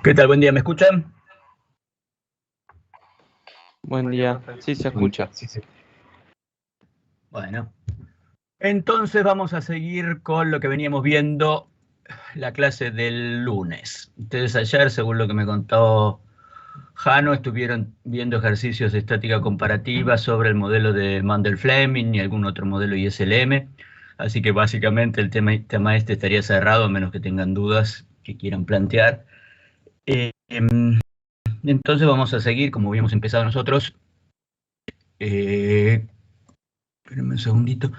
¿Qué tal? Buen día, ¿me escuchan? Buen día, sí se escucha. Bueno, entonces vamos a seguir con lo que veníamos viendo la clase del lunes. Ustedes ayer, según lo que me contó Jano, estuvieron viendo ejercicios de estática comparativa sobre el modelo de Mundell-Fleming y algún otro modelo ISLM. Así que básicamente el tema este estaría cerrado, a menos que tengan dudas que quieran plantear. Entonces vamos a seguir, como habíamos empezado nosotros. Espérenme un segundito.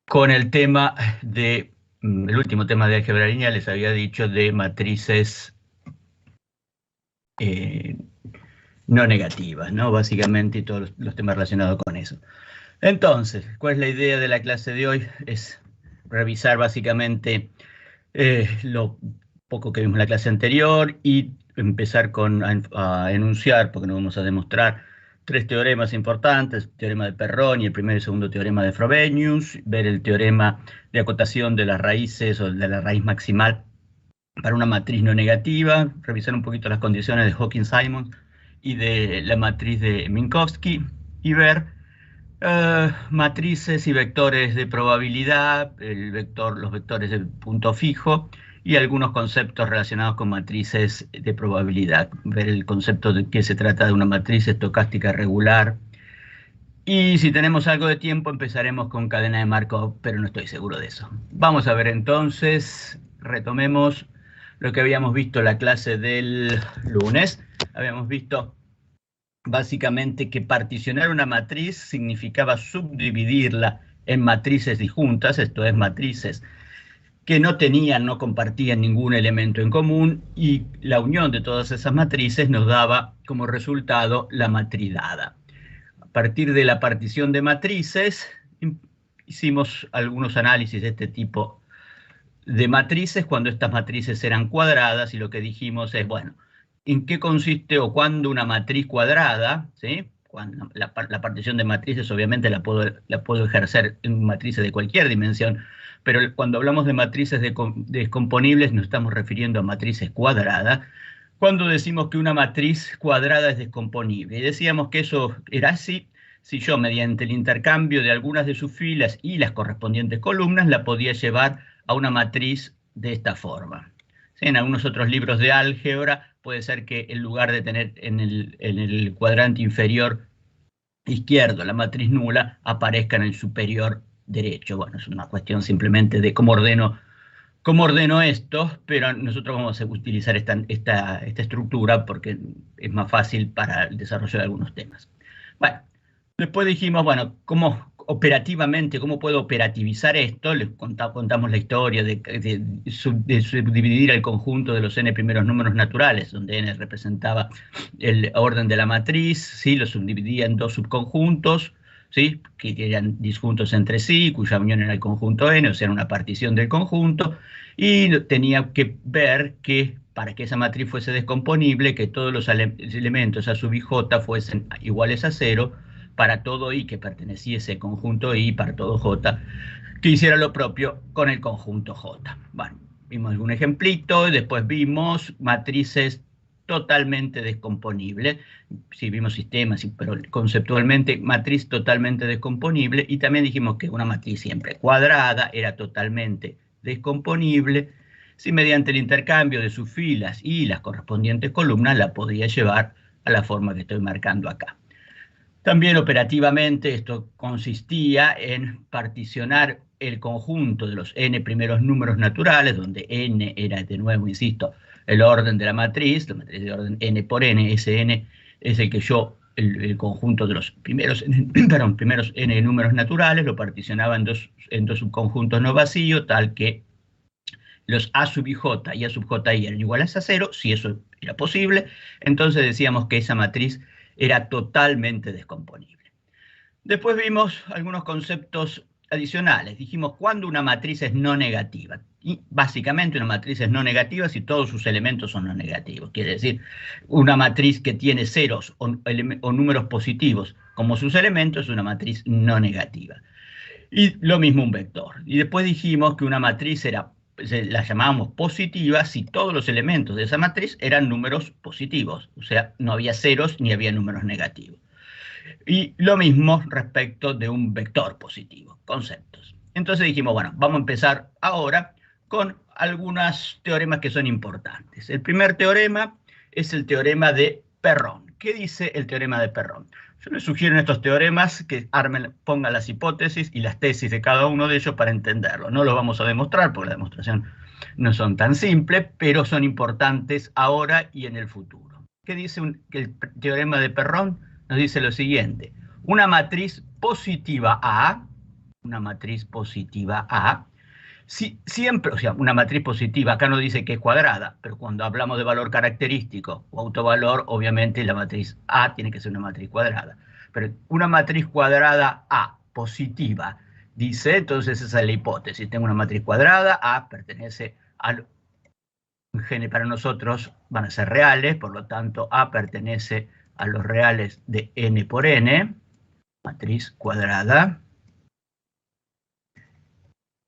Con el tema el último tema de álgebra lineal, les había dicho de matrices eh, no negativas, ¿no? Básicamente, y todos los temas relacionados con eso. Entonces, ¿cuál es la idea de la clase de hoy? Es revisar básicamente lo poco que vimos en la clase anterior y empezar a enunciar, porque no vamos a demostrar, tres teoremas importantes: el teorema de Perroni, el primer y segundo teorema de Frobenius, ver el teorema de acotación de las raíces o de la raíz maximal para una matriz no negativa, revisar un poquito las condiciones de Hawkins-Simons y de la matriz de Minkowski, y ver matrices y vectores de probabilidad, los vectores de punto fijo y algunos conceptos relacionados con matrices de probabilidad. Ver el concepto de que se trata de una matriz estocástica regular. Y si tenemos algo de tiempo, empezaremos con cadena de Markov, pero no estoy seguro de eso. Vamos a ver entonces, retomemos lo que habíamos visto en la clase del lunes. Habíamos visto básicamente que particionar una matriz significaba subdividirla en matrices disjuntas, esto es, matrices que no compartían ningún elemento en común, y la unión de todas esas matrices nos daba como resultado la matriz dada. A partir de la partición de matrices, hicimos algunos análisis de este tipo de matrices cuando estas matrices eran cuadradas, y lo que dijimos es, bueno, ¿en qué consiste o cuándo una matriz cuadrada? ¿Sí? Cuando la partición de matrices obviamente la puedo ejercer en matrices de cualquier dimensión, pero cuando hablamos de matrices descomponibles nos estamos refiriendo a matrices cuadradas. Cuando decimos que una matriz cuadrada es descomponible, y decíamos que eso era así si yo, mediante el intercambio de algunas de sus filas y las correspondientes columnas, la podía llevar a una matriz de esta forma. ¿Sí? En algunos otros libros de álgebra puede ser que en lugar de tener en el cuadrante inferior izquierdo la matriz nula, aparezca en el superior derecho. Bueno, es una cuestión simplemente de cómo ordeno esto, pero nosotros vamos a utilizar esta estructura porque es más fácil para el desarrollo de algunos temas. Bueno, después dijimos, bueno, ¿cómo puedo operativizar esto? Les contamos la historia de subdividir el conjunto de los n primeros números naturales, donde n representaba el orden de la matriz, ¿sí? Lo subdividía en dos subconjuntos, ¿sí? Que eran disjuntos entre sí, cuya unión era el conjunto n, o sea, era una partición del conjunto, y tenía que ver que para que esa matriz fuese descomponible, que todos los elementos a sub i j fuesen iguales a 0, para todo i que perteneciese al conjunto i, para todo j, que hiciera lo propio con el conjunto j. Bueno, vimos algún ejemplito, y después vimos matrices totalmente descomponibles. Sí, vimos sistemas, pero conceptualmente matriz totalmente descomponible, y también dijimos que una matriz siempre cuadrada era totalmente descomponible si mediante el intercambio de sus filas y las correspondientes columnas la podía llevar a la forma que estoy marcando acá. También operativamente esto consistía en particionar el conjunto de los n primeros números naturales, donde n era, de nuevo, insisto, el orden de la matriz de orden n por n. Ese n es el que el conjunto de los primeros n números naturales, lo particionaba en dos subconjuntos no vacíos, tal que los a sub i j y a sub j i eran iguales a 0, si eso era posible. Entonces decíamos que esa matriz era totalmente descomponible. Después vimos algunos conceptos adicionales. Dijimos cuándo una matriz es no negativa. Y básicamente una matriz es no negativa si todos sus elementos son no negativos. Quiere decir, una matriz que tiene ceros o números positivos como sus elementos es una matriz no negativa. Y lo mismo un vector. Y después dijimos que una matriz era la llamábamos positiva si todos los elementos de esa matriz eran números positivos, o sea, no había ceros ni había números negativos. Y lo mismo respecto de un vector positivo, conceptos. Entonces dijimos, bueno, vamos a empezar ahora con algunos teoremas que son importantes. El primer teorema es el teorema de Perron. ¿Qué dice el teorema de Perron? Yo les sugiero en estos teoremas que pongan las hipótesis y las tesis de cada uno de ellos para entenderlo. No lo vamos a demostrar porque la demostración no son tan simples, pero son importantes ahora y en el futuro. ¿Qué dice el teorema de Perron? Nos dice lo siguiente: una matriz positiva A, siempre, o sea, una matriz positiva, acá no dice que es cuadrada, pero cuando hablamos de valor característico o autovalor, obviamente la matriz A tiene que ser una matriz cuadrada. Pero una matriz cuadrada A positiva, dice, entonces esa es la hipótesis. Tengo una matriz cuadrada, A pertenece al para nosotros van a ser reales, por lo tanto A pertenece a los reales de n por n, matriz cuadrada,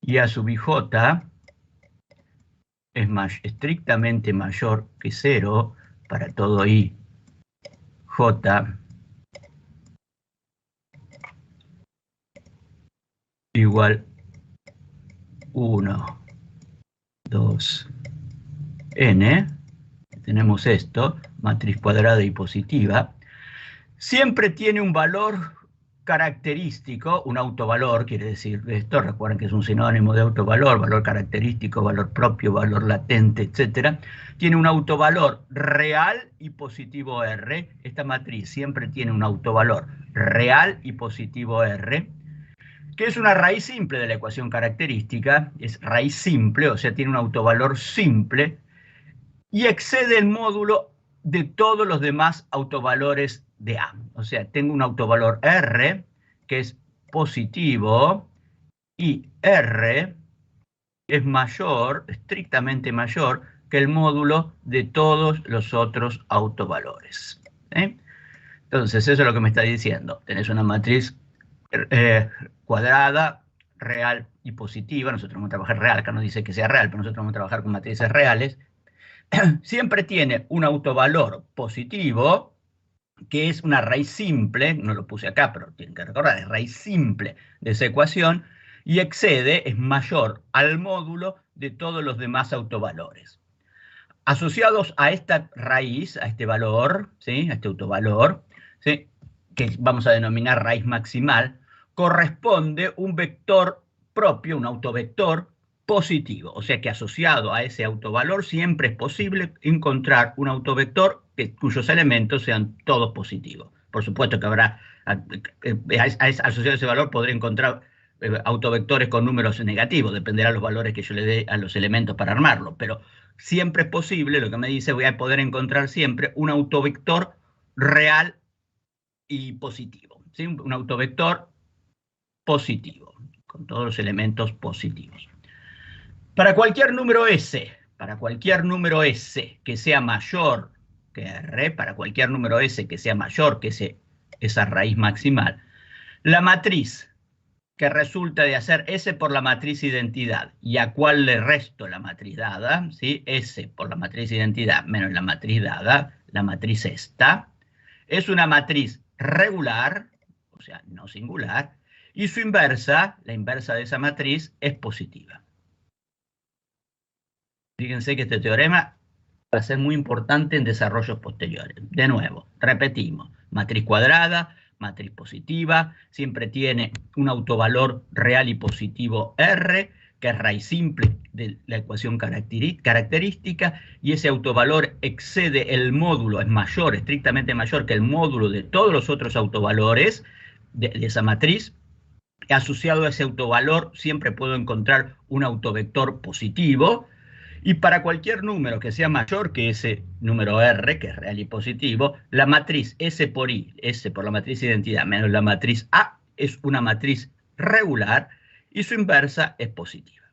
y A sub ij es estrictamente mayor que 0 para todo i j igual 1, 2, n. Tenemos esto, matriz cuadrada y positiva. Siempre tiene un valor característico, un autovalor, quiere decir esto, recuerden que es un sinónimo de autovalor, valor característico, valor propio, valor latente, etc. Tiene un autovalor real y positivo R. Esta matriz siempre tiene un autovalor real y positivo R, que es una raíz simple de la ecuación característica, es raíz simple, o sea, tiene un autovalor simple, y excede el módulo de todos los demás autovalores de A. O sea, tengo un autovalor R que es positivo y R es mayor, estrictamente mayor, que el módulo de todos los otros autovalores. Entonces, eso es lo que me está diciendo. Tenés una matriz cuadrada, real y positiva. Nosotros vamos a trabajar real, acá no dice que sea real, pero nosotros vamos a trabajar con matrices reales. Siempre tiene un autovalor positivo, que es una raíz simple, no lo puse acá, pero tienen que recordar, es raíz simple de esa ecuación, y excede, es mayor al módulo de todos los demás autovalores. Asociados a esta raíz, a este valor, ¿sí? A este autovalor, ¿sí? Que vamos a denominar raíz maximal, corresponde un vector propio, un autovector positivo. O sea que asociado a ese autovalor siempre es posible encontrar un autovector cuyos elementos sean todos positivos. Por supuesto que habrá, asociado a ese valor podré encontrar autovectores con números negativos, dependerá de los valores que yo le dé a los elementos para armarlo, pero siempre es posible, lo que me dice, voy a poder encontrar siempre un autovector real y positivo, ¿sí? Un autovector positivo, con todos los elementos positivos. Para cualquier número S que sea mayor que R, para cualquier número S que sea mayor que esa raíz maximal, la matriz que resulta de hacer S por la matriz identidad y a cuál le resto la matriz dada, ¿sí? S por la matriz identidad menos la matriz dada, la matriz esta, es una matriz regular, o sea, no singular, y su inversa, la inversa de esa matriz, es positiva. Fíjense que este teorema va a ser muy importante en desarrollos posteriores. De nuevo, repetimos, matriz cuadrada, matriz positiva, siempre tiene un autovalor real y positivo R, que es raíz simple de la ecuación característica, y ese autovalor excede el módulo, es mayor, estrictamente mayor que el módulo de todos los otros autovalores de esa matriz. Asociado a ese autovalor siempre puedo encontrar un autovector positivo, y para cualquier número que sea mayor que ese número R, que es real y positivo, la matriz S por I, S por la matriz identidad menos la matriz A, es una matriz regular y su inversa es positiva.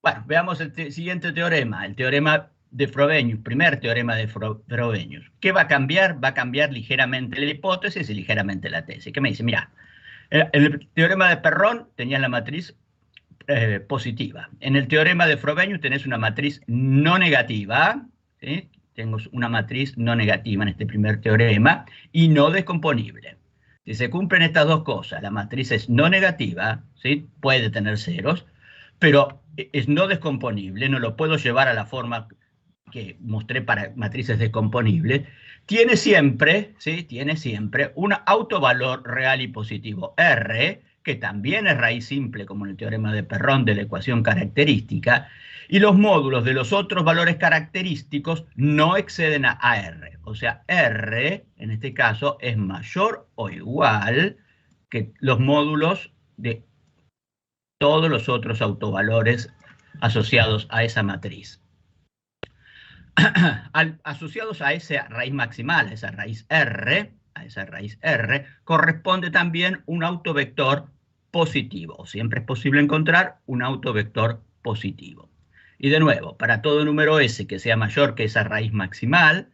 Bueno, veamos el siguiente teorema, el teorema de Frobenius, primer teorema de Frobenius. ¿Qué va a cambiar? Va a cambiar ligeramente la hipótesis y ligeramente la tesis. ¿Qué me dice? Mirá, el teorema de Perron tenía la matriz positiva. En el teorema de Frobenius tenés una matriz no negativa, ¿sí? Tengo una matriz no negativa en este primer teorema y no descomponible. Si se cumplen estas dos cosas, la matriz es no negativa, ¿sí? Puede tener ceros, pero es no descomponible, no lo puedo llevar a la forma que mostré para matrices descomponibles, tiene siempre, ¿sí? Tiene siempre un autovalor real y positivo R, que también es raíz simple, como en el teorema de Perron de la ecuación característica, y los módulos de los otros valores característicos no exceden a R. O sea, R, en este caso, es mayor o igual que los módulos de todos los otros autovalores asociados a esa matriz. Asociados a esa raíz maximal, a esa raíz R, corresponde también un autovector positivo. Siempre es posible encontrar un autovector positivo. Y de nuevo, para todo número S que sea mayor que esa raíz maximal,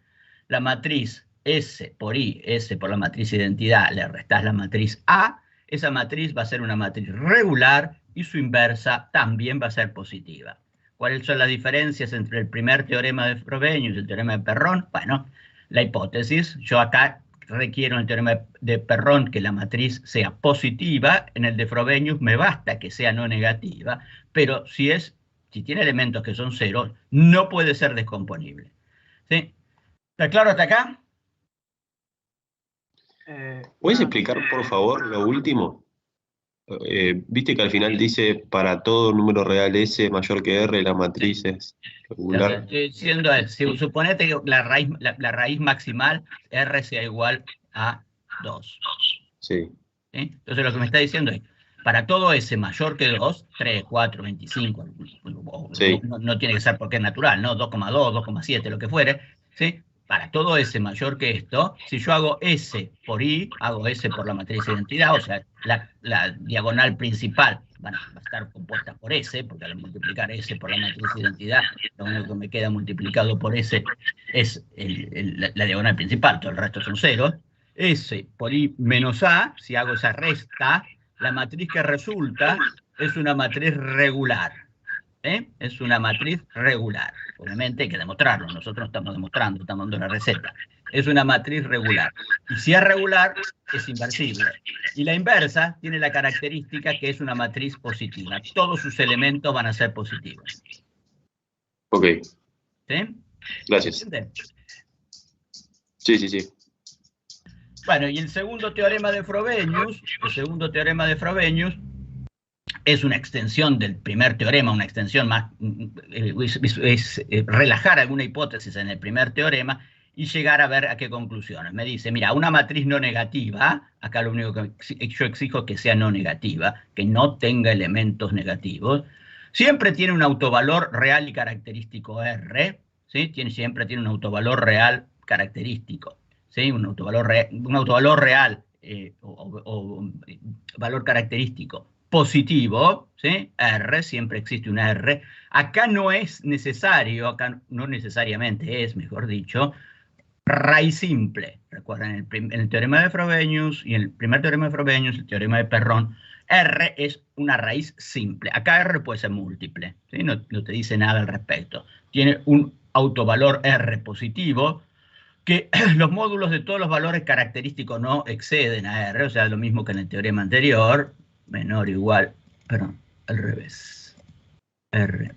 la matriz S por I, S por la matriz identidad, le restás la matriz A, esa matriz va a ser una matriz regular y su inversa también va a ser positiva. ¿Cuáles son las diferencias entre el primer teorema de Frobenius y el teorema de Perron? Bueno, la hipótesis, yo acá requiero en el teorema de Perron que la matriz sea positiva, en el de Frobenius me basta que sea no negativa, pero si tiene elementos que son ceros, no puede ser descomponible. ¿Sí? ¿Está claro hasta acá? ¿Puedes explicar, por favor, lo último? Viste que al final dice para todo número real S mayor que R, la matriz es regular. Estoy diciendo, suponete que la raíz maximal R sea igual a 2. Sí. ¿Sí? Entonces lo que me está diciendo es, para todo S mayor que 2, 3, 4, 25, Sí. no tiene que ser porque es natural, ¿no? 2,2, 2,7, lo que fuere, ¿sí? Para todo S mayor que esto, si yo hago S por I, hago S por la matriz de identidad, o sea, la diagonal principal va a estar compuesta por S, porque al multiplicar S por la matriz de identidad, lo único que me queda multiplicado por S es la diagonal principal, todo el resto son ceros. S por I menos A, si hago esa resta, la matriz que resulta es una matriz regular. Es una matriz regular. Obviamente hay que demostrarlo, nosotros no estamos demostrando, estamos dando la receta. Es una matriz regular. Y si es regular, es inversible. Y la inversa tiene la característica que es una matriz positiva. Todos sus elementos van a ser positivos. Ok. ¿Sí? Gracias. ¿Entiendes? Sí. Bueno, y el segundo teorema de Frobenius, es una extensión del primer teorema, una extensión más, relajar alguna hipótesis en el primer teorema y llegar a ver a qué conclusiones. Me dice, mira, una matriz no negativa, acá lo único que yo exijo es que sea no negativa, que no tenga elementos negativos, siempre tiene un autovalor real y característico R, ¿sí? Siempre tiene un autovalor real característico, ¿sí? Un autovalor real o valor característico positivo, ¿sí? R, siempre existe una R. Acá no es necesario, acá no necesariamente es, mejor dicho, raíz simple. Recuerden, en el teorema de Frobenius y en el primer teorema de Frobenius, el teorema de Perron, R es una raíz simple. Acá R puede ser múltiple, ¿sí? No te dice nada al respecto. Tiene un autovalor R positivo, que los módulos de todos los valores característicos no exceden a R, o sea, lo mismo que en el teorema anterior, menor o igual, perdón, al revés, R.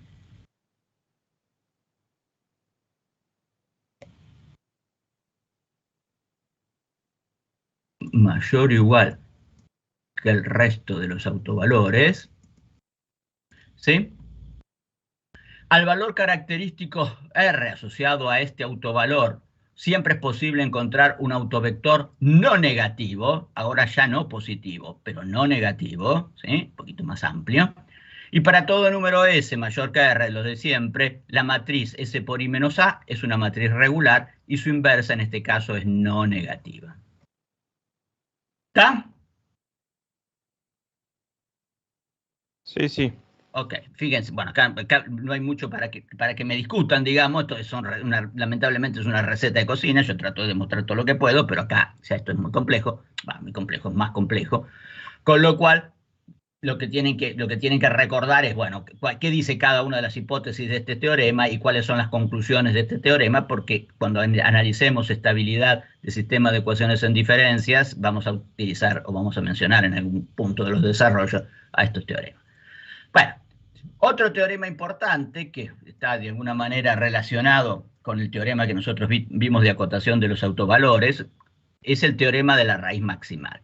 Mayor o igual que el resto de los autovalores, ¿sí? Al valor característico R asociado a este autovalor, siempre es posible encontrar un autovector no negativo, ahora ya no positivo, pero no negativo, ¿sí? Un poquito más amplio. Y para todo número S mayor que R, lo de siempre, la matriz S por I menos A es una matriz regular y su inversa en este caso es no negativa. ¿Está? Sí. Ok, fíjense, bueno, acá no hay mucho para que me discutan, digamos, esto lamentablemente es una receta de cocina, yo trato de demostrar todo lo que puedo, pero acá, o sea, esto es muy complejo, es más complejo, con lo cual, lo que tienen que recordar es, bueno, qué dice cada una de las hipótesis de este teorema y cuáles son las conclusiones de este teorema, porque cuando analicemos estabilidad del sistema de ecuaciones en diferencias, vamos a utilizar o vamos a mencionar en algún punto de los desarrollos a estos teoremas. Bueno, otro teorema importante que está de alguna manera relacionado con el teorema que nosotros vimos de acotación de los autovalores es el teorema de la raíz maximal.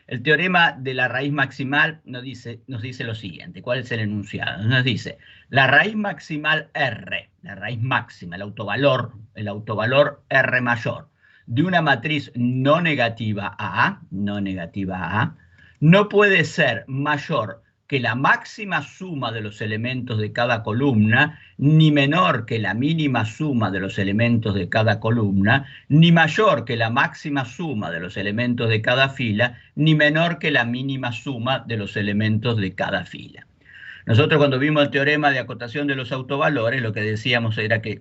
El teorema de la raíz maximal nos dice lo siguiente. ¿Cuál es el enunciado? Nos dice, la raíz maximal R, la raíz máxima, el autovalor R mayor, de una matriz no negativa A, no puede ser mayor que la máxima suma de los elementos de cada columna, ni menor que la mínima suma de los elementos de cada columna, ni mayor que la máxima suma de los elementos de cada fila, ni menor que la mínima suma de los elementos de cada fila. Nosotros cuando vimos el teorema de acotación de los autovalores, lo que decíamos era que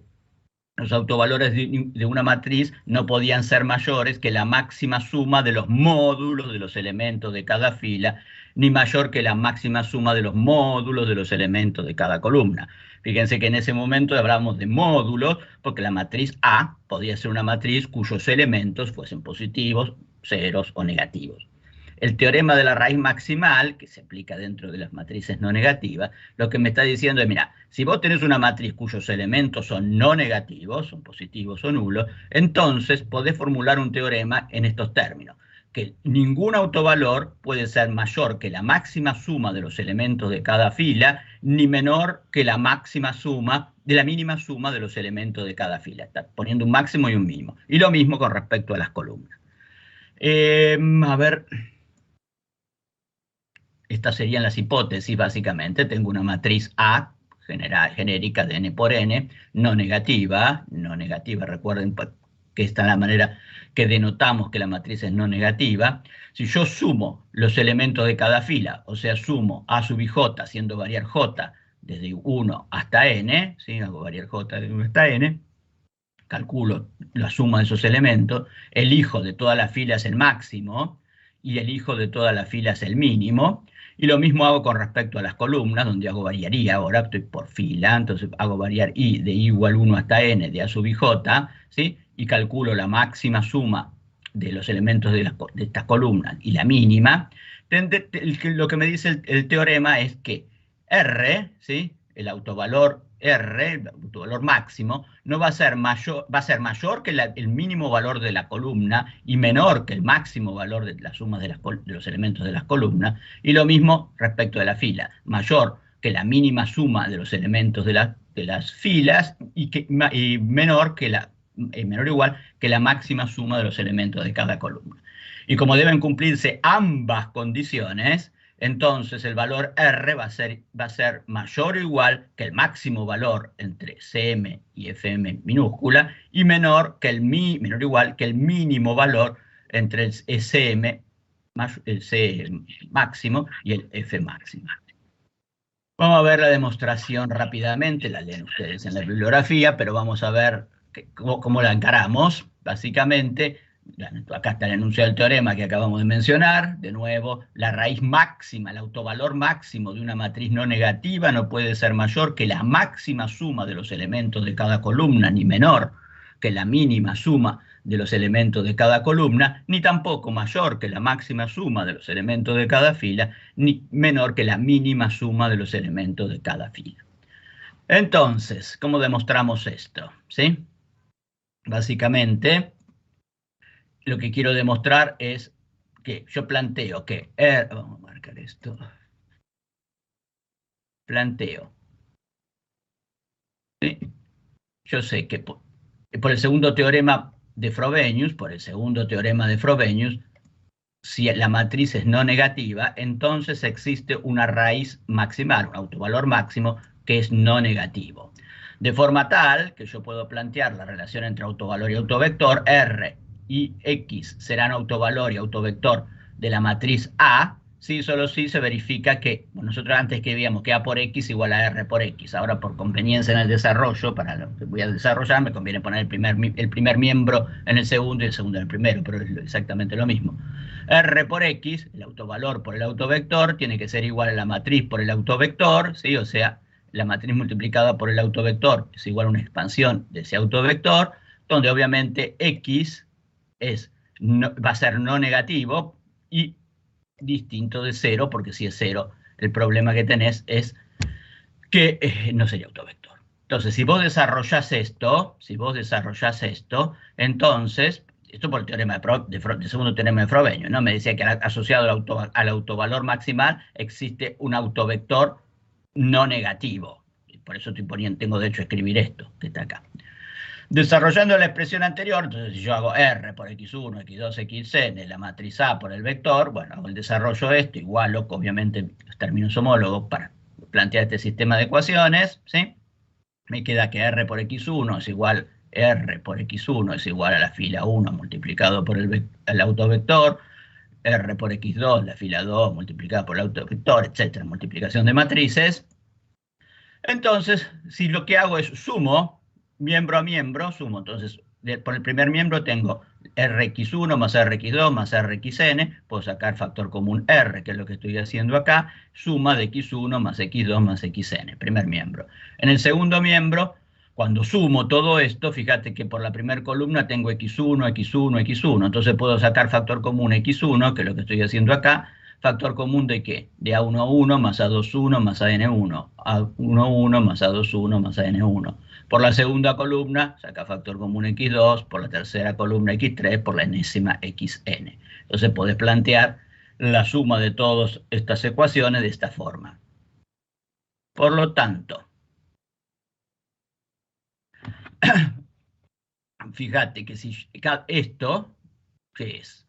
los autovalores de una matriz no podían ser mayores que la máxima suma de los módulos de los elementos de cada fila, ni mayor que la máxima suma de los módulos de los elementos de cada columna. Fíjense que en ese momento hablamos de módulos, porque la matriz A podía ser una matriz cuyos elementos fuesen positivos, ceros o negativos. El teorema de la raíz maximal, que se aplica dentro de las matrices no negativas, lo que me está diciendo es, mira, si vos tenés una matriz cuyos elementos son no negativos, son positivos o nulos, entonces podés formular un teorema en estos términos, que ningún autovalor puede ser mayor que la máxima suma de los elementos de cada fila, ni menor que la máxima suma de la mínima suma de los elementos de cada fila. Está poniendo un máximo y un mínimo. Y lo mismo con respecto a las columnas. A ver... Estas serían las hipótesis, básicamente. Tengo una matriz A, genérica de n por n, no negativa, recuerden que esta es la manera que denotamos que la matriz es no negativa. Si yo sumo los elementos de cada fila, o sea, sumo A sub ij, haciendo variar j desde 1 hasta n, ¿sí? Hago variar j de 1 hasta n, calculo la suma de esos elementos, el hijo de toda la fila es el máximo, y el hijo de toda la fila es el mínimo, y lo mismo hago con respecto a las columnas, donde hago variaría, ahora estoy por fila, entonces hago variar i de i igual 1 hasta n de a sub ij, ¿sí? Y calculo la máxima suma de los elementos de estas columnas y la mínima. Lo que me dice el teorema es que R, ¿sí? El autovalor R, el autovalor máximo, no va a ser mayor, va a ser mayor que el mínimo valor de la columna y menor que el máximo valor de las sumas de los elementos de las columnas, y lo mismo respecto de la fila, mayor que la mínima suma de los elementos de las filas y menor o igual que la máxima suma de los elementos de cada columna. Y como deben cumplirse ambas condiciones, entonces el valor R va a ser mayor o igual que el máximo valor entre Cm y Fm minúscula y menor o igual que el mínimo valor entre el Cm, el C máximo y el F máximo. Vamos a ver la demostración rápidamente, la leen ustedes en la bibliografía, pero vamos a ver cómo la encaramos. Básicamente, acá está el enunciado del teorema que acabamos de mencionar. De nuevo, la raíz máxima, el autovalor máximo de una matriz no negativa no puede ser mayor que la máxima suma de los elementos de cada columna, ni menor que la mínima suma de los elementos de cada columna, ni tampoco mayor que la máxima suma de los elementos de cada fila, ni menor que la mínima suma de los elementos de cada fila. Entonces, ¿cómo demostramos esto? ¿Sí? Básicamente, lo que quiero demostrar es que yo planteo que vamos a marcar esto. Planteo. ¿Sí? Yo sé que por el segundo teorema de Frobenius, si la matriz es no negativa, entonces existe una raíz maximal, un autovalor máximo, que es no negativo. De forma tal que yo puedo plantear la relación entre autovalor y autovector. R y X serán autovalor y autovector de la matriz A, sí, solo sí se verifica que, bueno, nosotros antes escribíamos que A por X igual a R por X. Ahora, por conveniencia en el desarrollo, para lo que voy a desarrollar, me conviene poner el primer miembro en el segundo y el segundo en el primero, pero es exactamente lo mismo. R por X, el autovalor por el autovector, tiene que ser igual a la matriz por el autovector, ¿sí? O sea, la matriz multiplicada por el autovector es igual a una expansión de ese autovector, donde obviamente X va a ser no negativo y distinto de 0, porque si es 0, el problema que tenés es que no sería autovector. Entonces, si vos desarrollás esto, entonces, esto por el teorema de segundo teorema de Frobenius, ¿no? Me decía que asociado al autovalor maximal existe un autovector no negativo. Por eso tengo de hecho escribir esto, que está acá. Desarrollando la expresión anterior, entonces si yo hago R por X1, X2, Xn, la matriz A por el vector, bueno, hago el desarrollo de esto, igualo, obviamente, los términos homólogos para plantear este sistema de ecuaciones, ¿sí? Me queda que R por X1 es igual, R por X1 es igual a la fila 1 multiplicado por el autovector, R por X2, la fila 2 multiplicada por el autovector, etcétera, multiplicación de matrices. Entonces, si lo que hago es sumo, miembro a miembro, sumo. Entonces, por el primer miembro tengo Rx1 más Rx2 más Rxn, puedo sacar factor común R, que es lo que estoy haciendo acá, suma de X1 más X2 más Xn, primer miembro. En el segundo miembro, cuando sumo todo esto, fíjate que por la primera columna tengo X1, X1, X1, entonces puedo sacar factor común X1, que es lo que estoy haciendo acá. ¿Factor común de qué? De A11 más A21 más AN1. A11 más A21 más AN1. Por la segunda columna, saca factor común X2. Por la tercera columna X3. Por la enésima Xn. Entonces podés plantear la suma de todas estas ecuaciones de esta forma. Por lo tanto, fíjate que si esto, ¿qué es?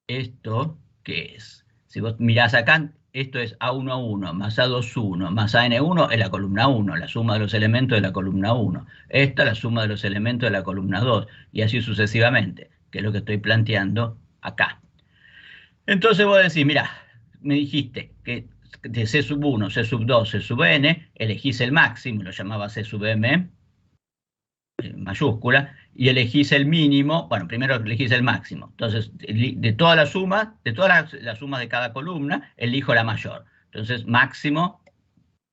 ¿Esto qué es? Si vos mirás acá, esto es A11 más A21 más AN1 es la columna 1, la suma de los elementos de la columna 1. Esta es la suma de los elementos de la columna 2, y así sucesivamente, que es lo que estoy planteando acá. Entonces vos decís, mirá, me dijiste que de C sub 1, C sub 2, C sub n, elegís el máximo, lo llamaba C sub m, mayúscula, y elegís el mínimo, bueno, primero elegís el máximo. Entonces, de todas las sumas, de todas las sumas de cada columna, elijo la mayor. Entonces, máximo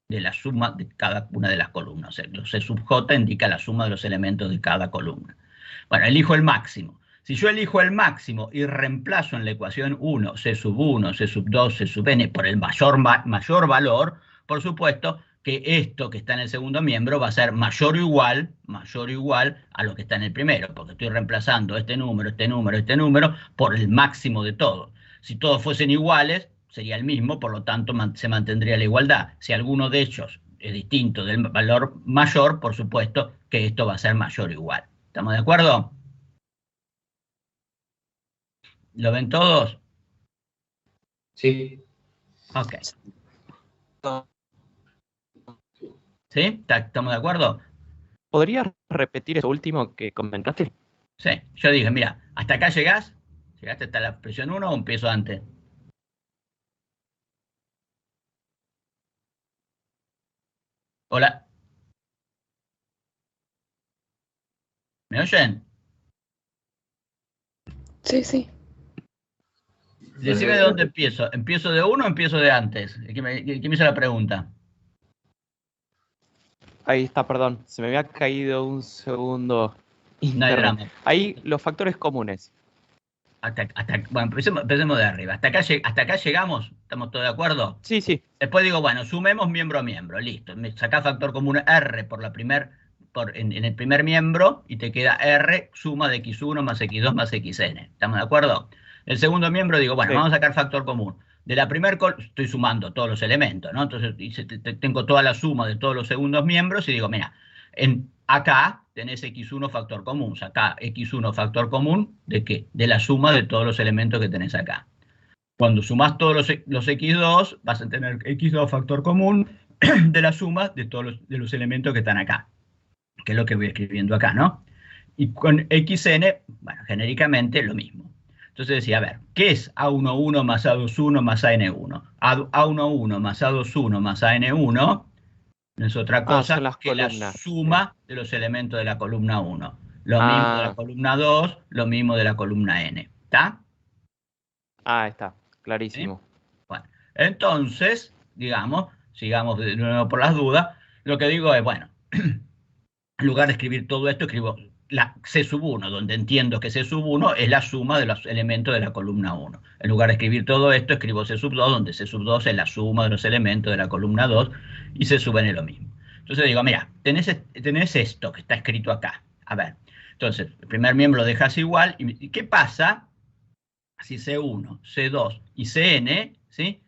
de la suma de cada una de las columnas. O sea, C sub j indica la suma de los elementos de cada columna. Bueno, elijo el máximo. Si yo elijo el máximo y reemplazo en la ecuación 1, C sub 1, C sub 2, C sub n, por el mayor valor, por supuesto, que esto que está en el segundo miembro va a ser mayor o igual a lo que está en el primero, porque estoy reemplazando este número por el máximo de todo. Si todos fuesen iguales, sería el mismo, por lo tanto se mantendría la igualdad. Si alguno de ellos es distinto del valor mayor, por supuesto que esto va a ser mayor o igual. ¿Estamos de acuerdo? ¿Lo ven todos? Sí. Ok. ¿Sí? ¿Estamos de acuerdo? ¿Podrías repetir eso último que comentaste? Sí, yo dije, mira, ¿hasta acá llegás? ¿Llegaste hasta la expresión 1 o empiezo antes? Hola. ¿Me oyen? Sí, sí. Decime de dónde empiezo. ¿Empiezo de 1 o empiezo de antes? ¿Quién me hizo la pregunta? Ahí está, perdón. Se me había caído un segundo. No hay drama. Ahí los factores comunes. Bueno, empecemos de arriba. ¿Hasta acá llegamos? ¿Estamos todos de acuerdo? Sí, sí. Después digo, bueno, sumemos miembro a miembro. Listo. Sacá factor común R en el primer miembro y te queda R suma de X1 más X2 más Xn. ¿Estamos de acuerdo? El segundo miembro digo, bueno, Sí. Vamos a sacar factor común. De la primera estoy sumando todos los elementos, ¿no? Entonces tengo toda la suma de todos los segundos miembros y digo, mira, acá tenés X1 factor común. Sacá X1 factor común ¿de qué? De la suma de todos los elementos que tenés acá. Cuando sumás todos los X2, vas a tener X2 factor común de la suma de todos los elementos que están acá, que es lo que voy escribiendo acá, ¿no? Y con Xn, bueno, genéricamente lo mismo. Entonces decía, a ver, ¿qué es A11 más A21 más AN1? A11 más A21 más AN1 no es otra cosa son las que la columnas. suma de los elementos de la columna 1. Lo mismo de la Ah, columna 2, lo mismo de la columna n. ¿Está? está, ¿Sí? clarísimo. Bueno, entonces, digamos, sigamos de nuevo por las dudas, lo que digo es, bueno, en lugar de escribir todo esto, escribo la C sub 1, donde entiendo que C sub 1 es la suma de los elementos de la columna 1. En lugar de escribir todo esto, escribo C sub 2, donde C sub 2 es la suma de los elementos de la columna 2 y C sub n es lo mismo. Entonces digo, mira, tenés esto que está escrito acá. A ver, entonces, el primer miembro lo dejas igual. ¿Y qué pasa si C1, C2 y Cn, ¿sí?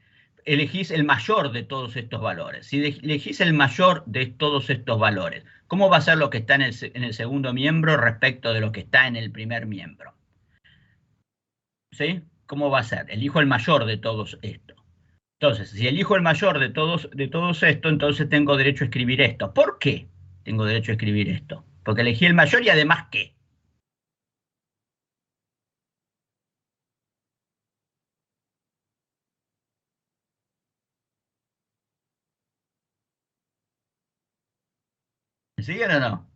Elegís el mayor de todos estos valores? Si elegís el mayor de todos estos valores, ¿cómo va a ser lo que está en el segundo miembro respecto de lo que está en el primer miembro? ¿Sí? ¿Cómo va a ser? Elijo el mayor de todos estos. Entonces, si elijo el mayor de todos estos, entonces tengo derecho a escribir esto. ¿Por qué tengo derecho a escribir esto? Porque elegí el mayor y además, ¿qué? ¿Me siguen o no?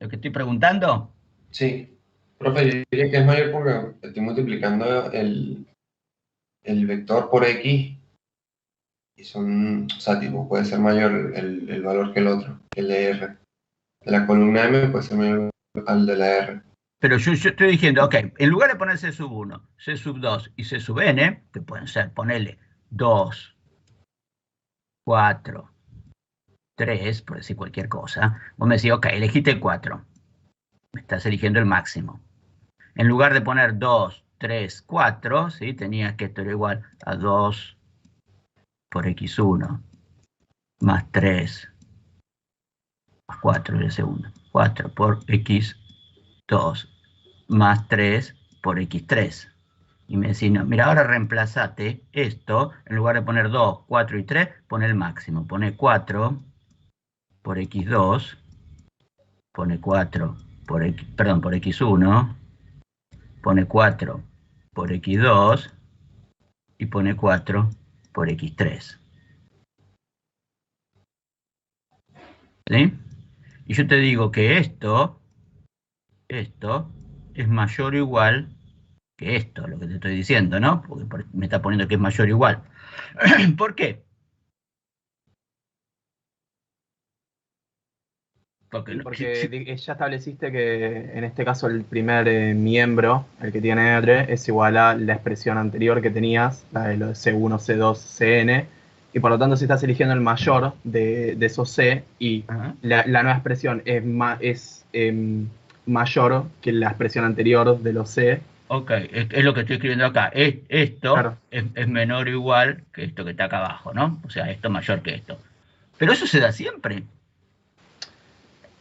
¿Lo que estoy preguntando? Sí. Profe, yo diría que es mayor porque estoy multiplicando el vector por x y son, o sea, tipo, puede ser mayor el valor que el otro, que el de R. De la columna M puede ser mayor al de la R. Pero yo estoy diciendo, ok, en lugar de poner C sub 1, C sub 2 y C sub n, que pueden ser, ponerle 2, 4, 3, por decir cualquier cosa, vos me decís, ok, elegiste el 4, me estás eligiendo el máximo. En lugar de poner 2, 3, 4, ¿sí? Tenías que esto era igual a 2 por x1 más 3 más 4, el segundo, 4 por x2 más 3 por x3. Y me decís, no, mira, ahora reemplazate esto, en lugar de poner 2, 4 y 3, pone el máximo. Pone 4 por x2, pone 4 por x1, pone 4 por x2 y pone 4 por x3. ¿Sí? Y yo te digo que esto es mayor o igual que esto, lo que te estoy diciendo, ¿no? Porque me está poniendo que es mayor o igual. ¿Por qué? Porque ya estableciste que en este caso el primer miembro, el que tiene R, es igual a la expresión anterior que tenías, la de lo de C1, C2, Cn, y por lo tanto si estás eligiendo el mayor de esos C y la nueva expresión es mayor que la expresión anterior de los C. Ok, es lo que estoy escribiendo acá. Esto Claro. es menor o igual que esto que está acá abajo, ¿no? O sea, esto mayor que esto. Pero eso se da siempre.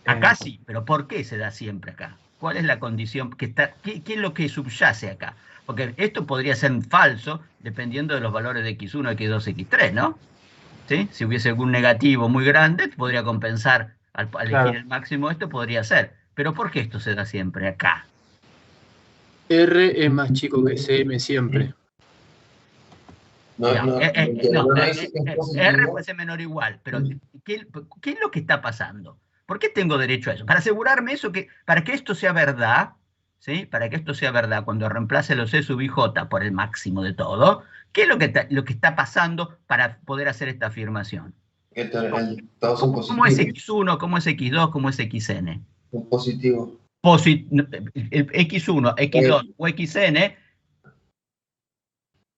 Acá sí, pero ¿por qué se da siempre acá? ¿Cuál es la condición que está? ¿Qué es lo que subyace acá? Porque esto podría ser falso dependiendo de los valores de x1, x2, x3, ¿no? ¿Sí? Si hubiese algún negativo muy grande, podría compensar al elegir el máximo, esto podría ser. Pero ¿por qué esto se da siempre acá? R es más chico que CM siempre. R puede ser menor o igual, pero ¿qué es lo que está pasando? ¿Por qué tengo derecho a eso? Para asegurarme eso, para que esto sea verdad, ¿sí? Para que esto sea verdad, cuando reemplace los C sub i j por el máximo de todo, ¿qué es lo que está pasando para poder hacer esta afirmación? Todos son positivos. ¿Cómo es x1, cómo es x2, cómo es xn? Son positivos. El x1, x2 o xn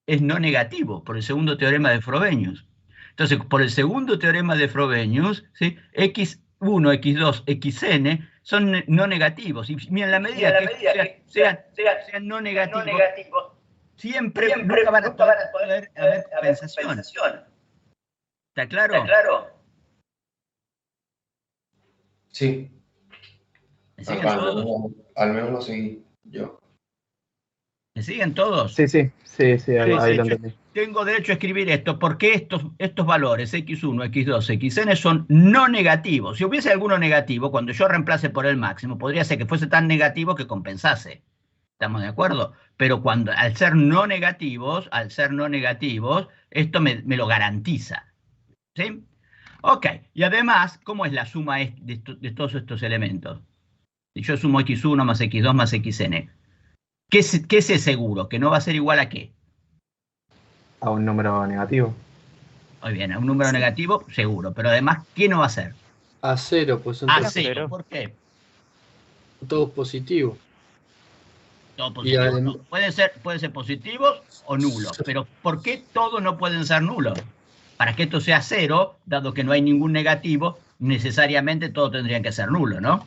es no negativo por el segundo teorema de Frobenius. Entonces, por el segundo teorema de Frobenius, ¿sí? x1, x2, xn son no negativos. Y en la medida que sean no negativos, siempre nunca van a poder haber compensaciones. ¿Está claro? Sí. ¿Me siguen todos? Al menos lo seguí yo. ¿Me siguen todos? Sí, ahí lo entendí. Tengo derecho a escribir esto porque estos valores, x1, x2, xn, son no negativos. Si hubiese alguno negativo, cuando yo reemplace por el máximo, podría ser que fuese tan negativo que compensase. ¿Estamos de acuerdo? Pero cuando, al ser no negativos, esto me lo garantiza. ¿Sí? Ok, y además, ¿cómo es la suma de todos estos elementos? Si yo sumo x1 más x2 más xn, ¿qué es seguro? ¿Que no va a ser igual a qué? A un número negativo. Muy bien, a un número negativo, seguro. Pero además, ¿qué no va a ser? A cero, pues son A todos, cero. ¿Por qué? todos positivos. Todo positivo. No. Pueden ser positivos o nulos. Pero ¿por qué todos no pueden ser nulos? Para que esto sea cero, dado que no hay ningún negativo, necesariamente todos tendrían que ser nulos, ¿no?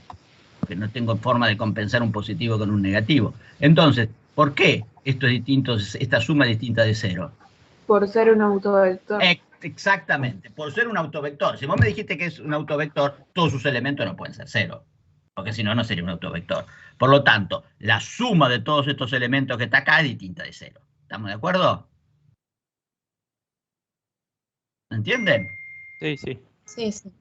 Porque no tengo forma de compensar un positivo con un negativo. Entonces, ¿por qué esta suma es distinta de cero? Por ser un autovector. Exactamente, por ser un autovector. Si vos me dijiste que es un autovector, todos sus elementos no pueden ser cero, porque si no, no sería un autovector. Por lo tanto, la suma de todos estos elementos que está acá es distinta de cero. ¿Estamos de acuerdo? ¿Entienden? Sí, sí. Sí, sí.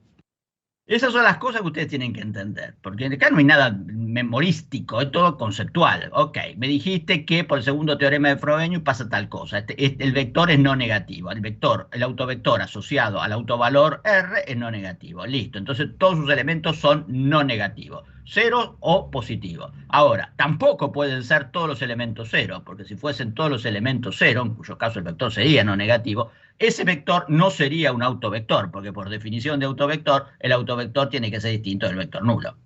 Esas son las cosas que ustedes tienen que entender, porque acá no hay nada memorístico, es todo conceptual. Ok, me dijiste que por el segundo teorema de Frobenius pasa tal cosa. El vector es no negativo. El autovector asociado al autovalor R es no negativo. Listo, entonces todos sus elementos son no negativos, cero o positivos. Ahora, tampoco pueden ser todos los elementos cero, porque si fuesen todos los elementos cero, en cuyo caso el vector sería no negativo, ese vector no sería un autovector, porque por definición de autovector, el autovector tiene que ser distinto del vector nulo.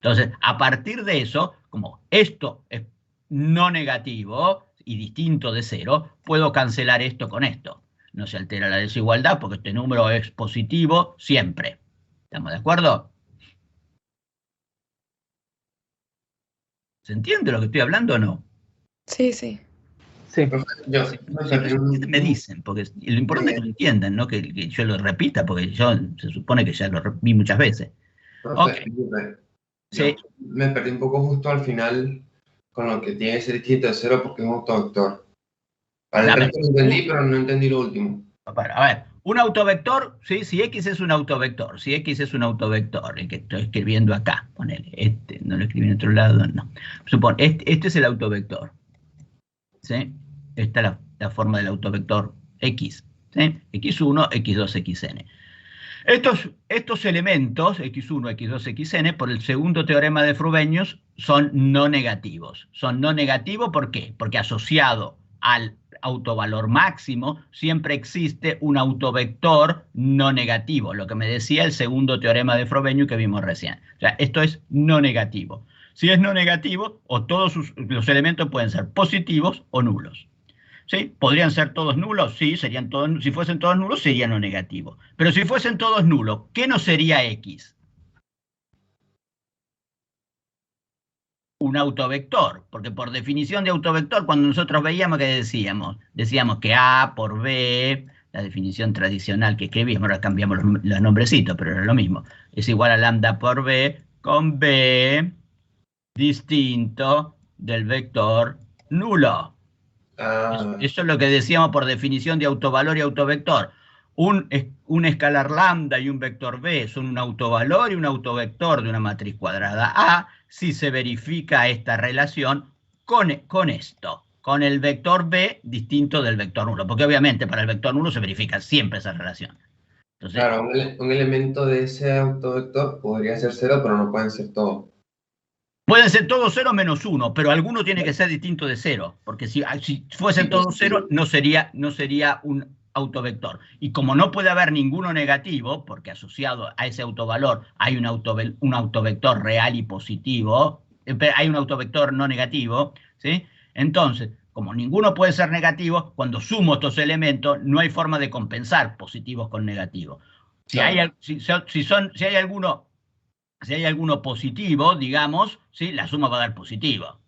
Entonces, a partir de eso, como esto es no negativo y distinto de cero, puedo cancelar esto con esto. No se altera la desigualdad porque este número es positivo siempre. ¿Estamos de acuerdo? ¿Se entiende lo que estoy hablando o no? Sí, sí. Sí. Me dicen, porque lo importante es que lo entiendan, no que yo lo repita, porque yo se supone que ya lo vi muchas veces. Profe, Okay. Sí. Me perdí un poco justo al final con lo que tiene que ser distinto de cero porque es un autovector. Para el resto lo entendí, pero no entendí lo último. A ver, un autovector, ¿sí? Si X es un autovector, el que estoy escribiendo acá, ponele, no lo escribí en otro lado, no. Supone, este es el autovector, ¿sí? Esta es la forma del autovector X, ¿sí? X1, X2, Xn. Estos elementos, X1, X2, Xn, por el segundo teorema de Frobenius, son no negativos. Son no negativos, ¿por qué? Porque asociado al autovalor máximo siempre existe un autovector no negativo, lo que me decía el segundo teorema de Frobenius que vimos recién. O sea, esto es no negativo. Si es no negativo, o todos los elementos pueden ser positivos o nulos. ¿Sí? ¿Podrían ser todos nulos? Sí, serían todos, si fuesen todos nulos sería no negativo. Pero si fuesen todos nulos, ¿qué no sería X? Un autovector, porque por definición de autovector, cuando nosotros veíamos, ¿qué decíamos? Decíamos que A por B, la definición tradicional que escribimos, ahora cambiamos los nombrecitos, pero era lo mismo, es igual a lambda por B con B distinto del vector nulo. Eso es lo que decíamos por definición de autovalor y autovector. Un escalar lambda y un vector B son un autovalor y un autovector de una matriz cuadrada A si se verifica esta relación con esto, con el vector B distinto del vector nulo, porque obviamente para el vector nulo se verifica siempre esa relación. Entonces, claro, un elemento de ese autovector podría ser cero, pero no pueden ser todos. Pueden ser todos 0 menos 1, pero alguno tiene que ser distinto de 0, porque si fuesen todos 0 no sería un autovector. Y como no puede haber ninguno negativo, porque asociado a ese autovalor hay un autovector real y positivo, hay un autovector no negativo, ¿sí? Entonces, como ninguno puede ser negativo, cuando sumo estos elementos no hay forma de compensar positivos con negativos. Si hay alguno positivo, digamos, ¿sí? La suma va a dar positivo.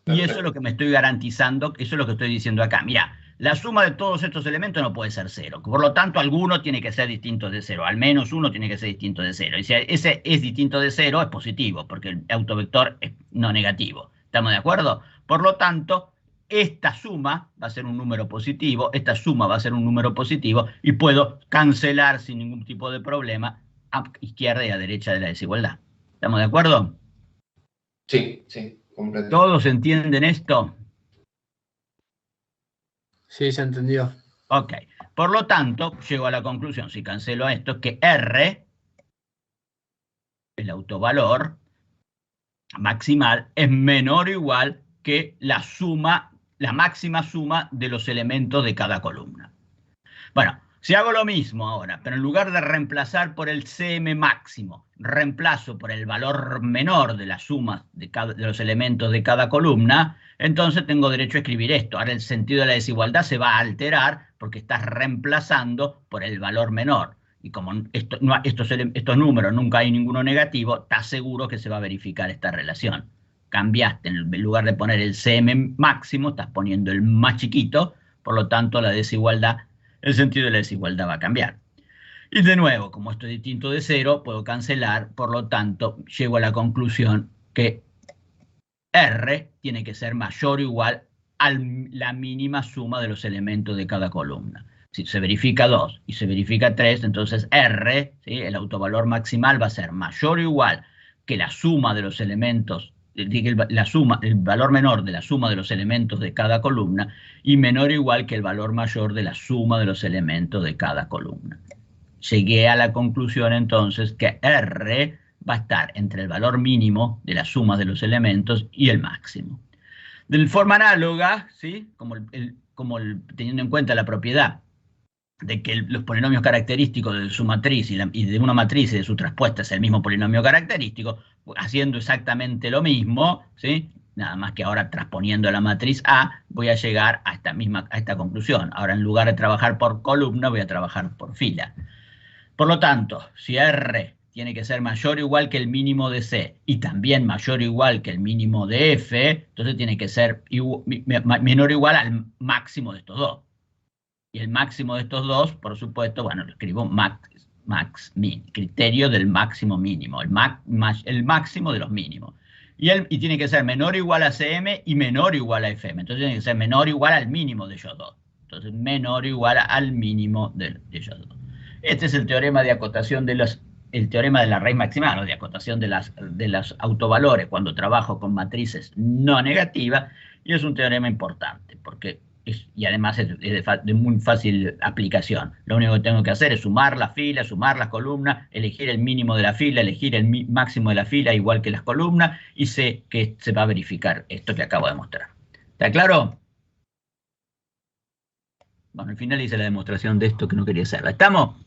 Y eso es lo que me estoy garantizando, eso es lo que estoy diciendo acá. Mirá, la suma de todos estos elementos no puede ser cero. Por lo tanto, alguno tiene que ser distinto de cero. Al menos uno tiene que ser distinto de cero. Y si ese es distinto de cero, es positivo, porque el autovector es no negativo. ¿Estamos de acuerdo? Por lo tanto, esta suma va a ser un número positivo, esta suma va a ser un número positivo, y puedo cancelar sin ningún tipo de problema a izquierda y a derecha de la desigualdad. ¿Estamos de acuerdo? Sí, sí. completo. ¿Todos entienden esto? Sí, se entendió. Ok. Por lo tanto, llego a la conclusión, si cancelo esto, que R, el autovalor maximal, es menor o igual que la suma, la máxima suma de los elementos de cada columna. Bueno, si hago lo mismo ahora, pero en lugar de reemplazar por el CM máximo, reemplazo por el valor menor de la suma de los elementos de cada columna, entonces tengo derecho a escribir esto. Ahora el sentido de la desigualdad se va a alterar porque estás reemplazando por el valor menor. Y como estos números nunca hay ninguno negativo, estás seguro que se va a verificar esta relación. Cambiaste, en lugar de poner el CM máximo, estás poniendo el más chiquito, por lo tanto la desigualdad, el sentido de la desigualdad va a cambiar. Y de nuevo, como esto es distinto de cero, puedo cancelar, por lo tanto, llego a la conclusión que R tiene que ser mayor o igual a la mínima suma de los elementos de cada columna. Si se verifica 2 y se verifica 3, entonces R, ¿sí?, el autovalor maximal va a ser mayor o igual que la suma de los elementos, el valor menor de la suma de los elementos de cada columna y menor o igual que el valor mayor de la suma de los elementos de cada columna. Llegué a la conclusión entonces que R va a estar entre el valor mínimo de la suma de los elementos y el máximo. De forma análoga, ¿sí?, teniendo en cuenta la propiedad de que los polinomios característicos de su matriz y de una matriz y de su traspuesta es el mismo polinomio característico, haciendo exactamente lo mismo, ¿sí?, nada más que ahora transponiendo la matriz A, voy a llegar a esta conclusión. Ahora, en lugar de trabajar por columna, voy a trabajar por fila. Por lo tanto, si R tiene que ser mayor o igual que el mínimo de C y también mayor o igual que el mínimo de F, entonces tiene que ser menor o igual al máximo de estos dos. Y el máximo de estos dos, por supuesto, bueno, lo escribo min, criterio del máximo mínimo, el máximo de los mínimos. Y tiene que ser menor o igual a CM y menor o igual a FM. Entonces tiene que ser menor o igual al mínimo de ellos dos. Entonces, menor o igual al mínimo de ellos dos. Este es el teorema de acotación el teorema de la raíz maximal, o de acotación de los autovalores cuando trabajo con matrices no negativas, y es un teorema importante, porque y además es de muy fácil aplicación. Lo único que tengo que hacer es sumar las filas, sumar las columnas, elegir el mínimo de la fila, elegir el máximo de la fila, igual que las columnas, y sé que se va a verificar esto que acabo de mostrar. ¿Está claro? Bueno, al final hice la demostración de esto que no quería hacerla. ¿Estamos?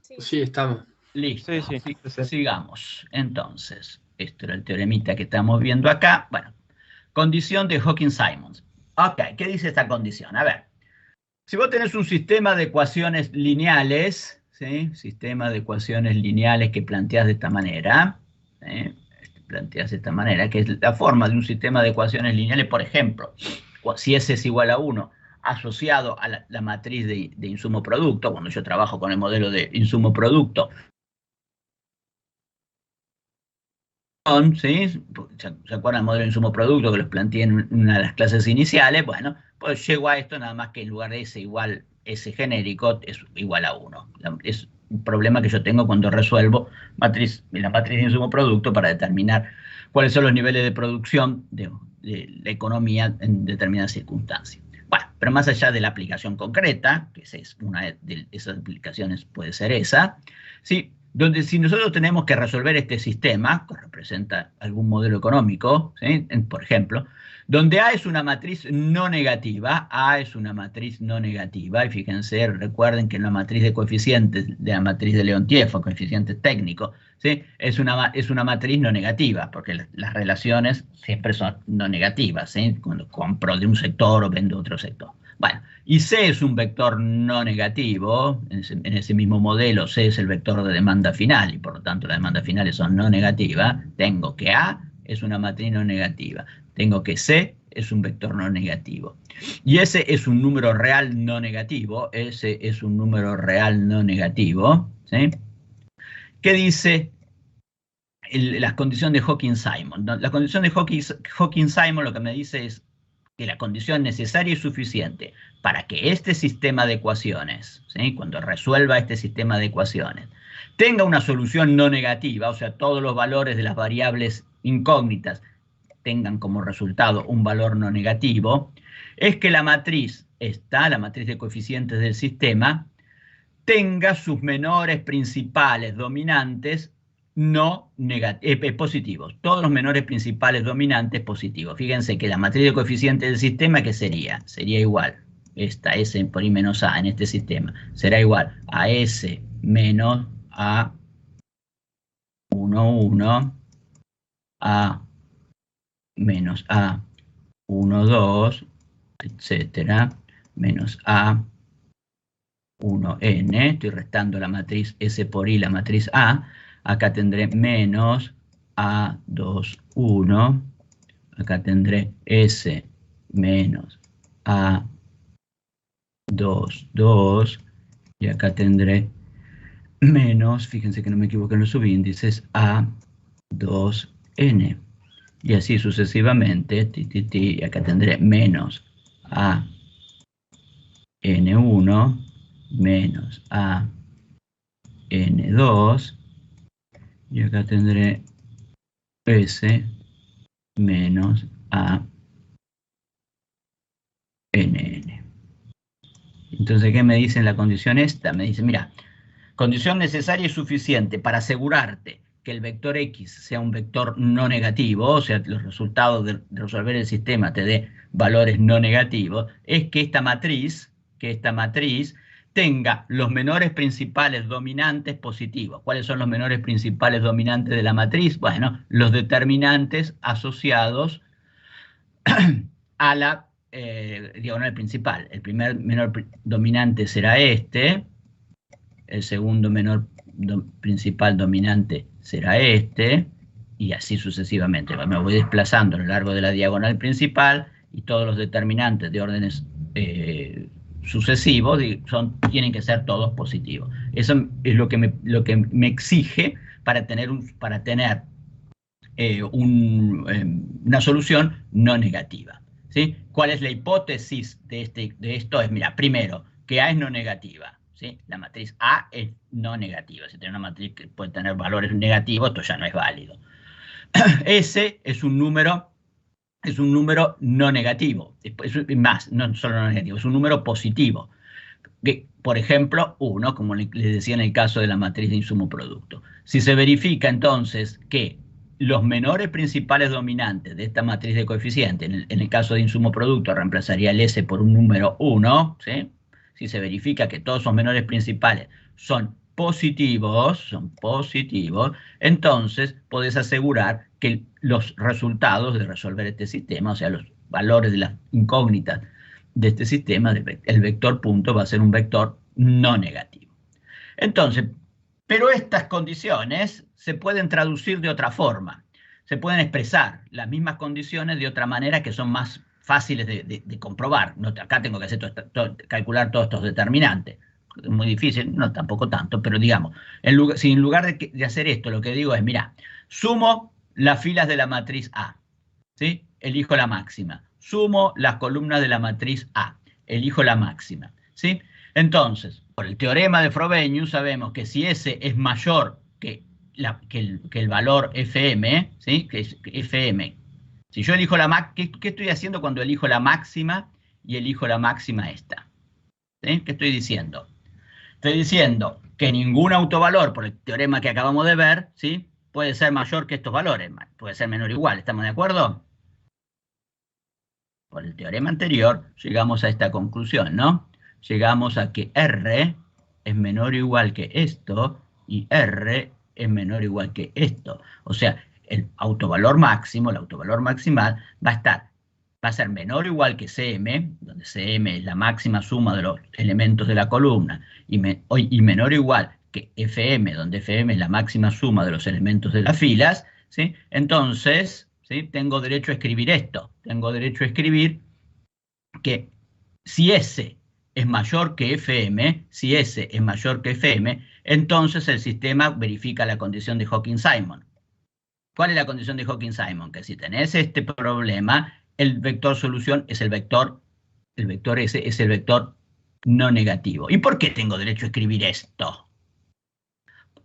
Sí, estamos. Listo. Sí. Sigamos. Entonces, esto era el teoremita que estamos viendo acá. Bueno, condición de Hawking-Simons. Ok, ¿qué dice esta condición? A ver, si vos tenés un sistema de ecuaciones lineales, ¿sí?, sistema de ecuaciones lineales que planteás de esta manera, ¿sí?, que es la forma de un sistema de ecuaciones lineales, por ejemplo, si S es igual a 1, asociado a la matriz de insumo-producto, cuando yo trabajo con el modelo de insumo-producto, ¿sí? ¿Se acuerdan del modelo de insumo-producto que los planteé en una de las clases iniciales? Bueno, pues llego a esto nada más que en lugar de S igual S genérico es igual a 1. Es un problema que yo tengo cuando resuelvo la matriz de insumo-producto para determinar cuáles son los niveles de producción de la economía en determinadas circunstancias. Bueno, pero más allá de la aplicación concreta, que es una de esas aplicaciones, puede ser esa, ¿sí?, donde si nosotros tenemos que resolver este sistema, que representa algún modelo económico, ¿sí?, por ejemplo, donde A es una matriz no negativa, y fíjense, recuerden que en la matriz de coeficientes, de la matriz de Leontief, o coeficientes técnicos, ¿sí?, es una matriz no negativa, porque las relaciones siempre son no negativas, ¿sí?, cuando compro de un sector o vendo otro sector. Bueno, y C es un vector no negativo, en ese mismo modelo C es el vector de demanda final, y por lo tanto las demandas finales son no negativas. Tengo que A es una matriz no negativa, tengo que C es un vector no negativo, y S es un número real no negativo, ¿sí? ¿Qué dice la condición de Hawking-Simons? La condición de Hawking-Simons lo que me dice es que la condición necesaria y suficiente para que este sistema de ecuaciones, ¿sí?, cuando resuelva este sistema de ecuaciones, tenga una solución no negativa, o sea, todos los valores de las variables incógnitas tengan como resultado un valor no negativo, es que la matriz la matriz de coeficientes del sistema, tenga sus menores principales dominantes no positivos. Todos los menores principales dominantes positivos. Fíjense que la matriz de coeficientes del sistema, ¿qué sería? Sería igual. Esta S por I menos A en este sistema. Será igual a S menos A 1, 1, A menos A 1, 2, etcétera, menos A 1n, estoy restando la matriz S por I, la matriz A, acá tendré menos A2, 1, acá tendré S menos A2, 2, y acá tendré menos, fíjense que no me equivoco en los subíndices, A2n, y así sucesivamente, y acá tendré menos AN1, menos A N2, y acá tendré S menos A NN. Entonces, ¿qué me dice en la condición esta? Me dice, mira, condición necesaria y suficiente para asegurarte que el vector X sea un vector no negativo, o sea, los resultados de resolver el sistema te dé valores no negativos, es que esta matriz tenga los menores principales dominantes positivos. ¿Cuáles son los menores principales dominantes de la matriz? Bueno, los determinantes asociados a la diagonal principal. El primer menor dominante será este, el segundo menor principal dominante será este, y así sucesivamente. Me voy desplazando a lo largo de la diagonal principal y todos los determinantes de órdenes sucesivos tienen que ser todos positivos. Eso es lo que me exige para tener una solución no negativa, ¿sí? ¿Cuál es la hipótesis de esto? Es, mira, primero, que A es no negativa, ¿sí? La matriz A es no negativa. Si tiene una matriz que puede tener valores negativos, esto ya no es válido. S es un número no negativo, no solo no negativo, es un número positivo. Que, por ejemplo, 1, como les decía en el caso de la matriz de insumo-producto. Si se verifica entonces que los menores principales dominantes de esta matriz de coeficientes, en el caso de insumo-producto reemplazaría el S por un número 1, ¿sí? Si se verifica que todos esos menores principales son positivos, entonces podés asegurar que los resultados de resolver este sistema, o sea, los valores de las incógnitas de este sistema, el vector punto va a ser un vector no negativo. Entonces, pero estas condiciones se pueden traducir de otra forma. Se pueden expresar las mismas condiciones de otra manera que son más fáciles de comprobar. No, acá tengo que calcular todos estos determinantes. Es muy difícil, no tampoco tanto, pero digamos, si en lugar de hacer esto, lo que digo es, mira, sumo las filas de la matriz A, ¿sí? Elijo la máxima. Sumo las columnas de la matriz A, elijo la máxima, ¿sí? Entonces, por el teorema de Frobenius sabemos que si S es mayor que el valor FM, ¿sí? Que es FM. Si yo elijo la máxima, ¿qué estoy haciendo cuando elijo la máxima y elijo la máxima esta? ¿Sí? ¿Qué estoy diciendo? Estoy diciendo que ningún autovalor, por el teorema que acabamos de ver, ¿sí? Puede ser mayor que estos valores, puede ser menor o igual, ¿estamos de acuerdo? Por el teorema anterior llegamos a esta conclusión, ¿no? Llegamos a que R es menor o igual que esto y R es menor o igual que esto. O sea, el autovalor máximo, el autovalor maximal, va a ser menor o igual que Cm, donde Cm es la máxima suma de los elementos de la columna, y menor o igual que Fm, donde Fm es la máxima suma de los elementos de las filas, ¿sí? Entonces, ¿sí? Tengo derecho a escribir esto. Tengo derecho a escribir que si S es mayor que Fm, entonces el sistema verifica la condición de Hawking-Simon. ¿Cuál es la condición de Hawking-Simon? Que si tenés este problema, el vector solución es el vector S es el vector no negativo. ¿Y por qué tengo derecho a escribir esto?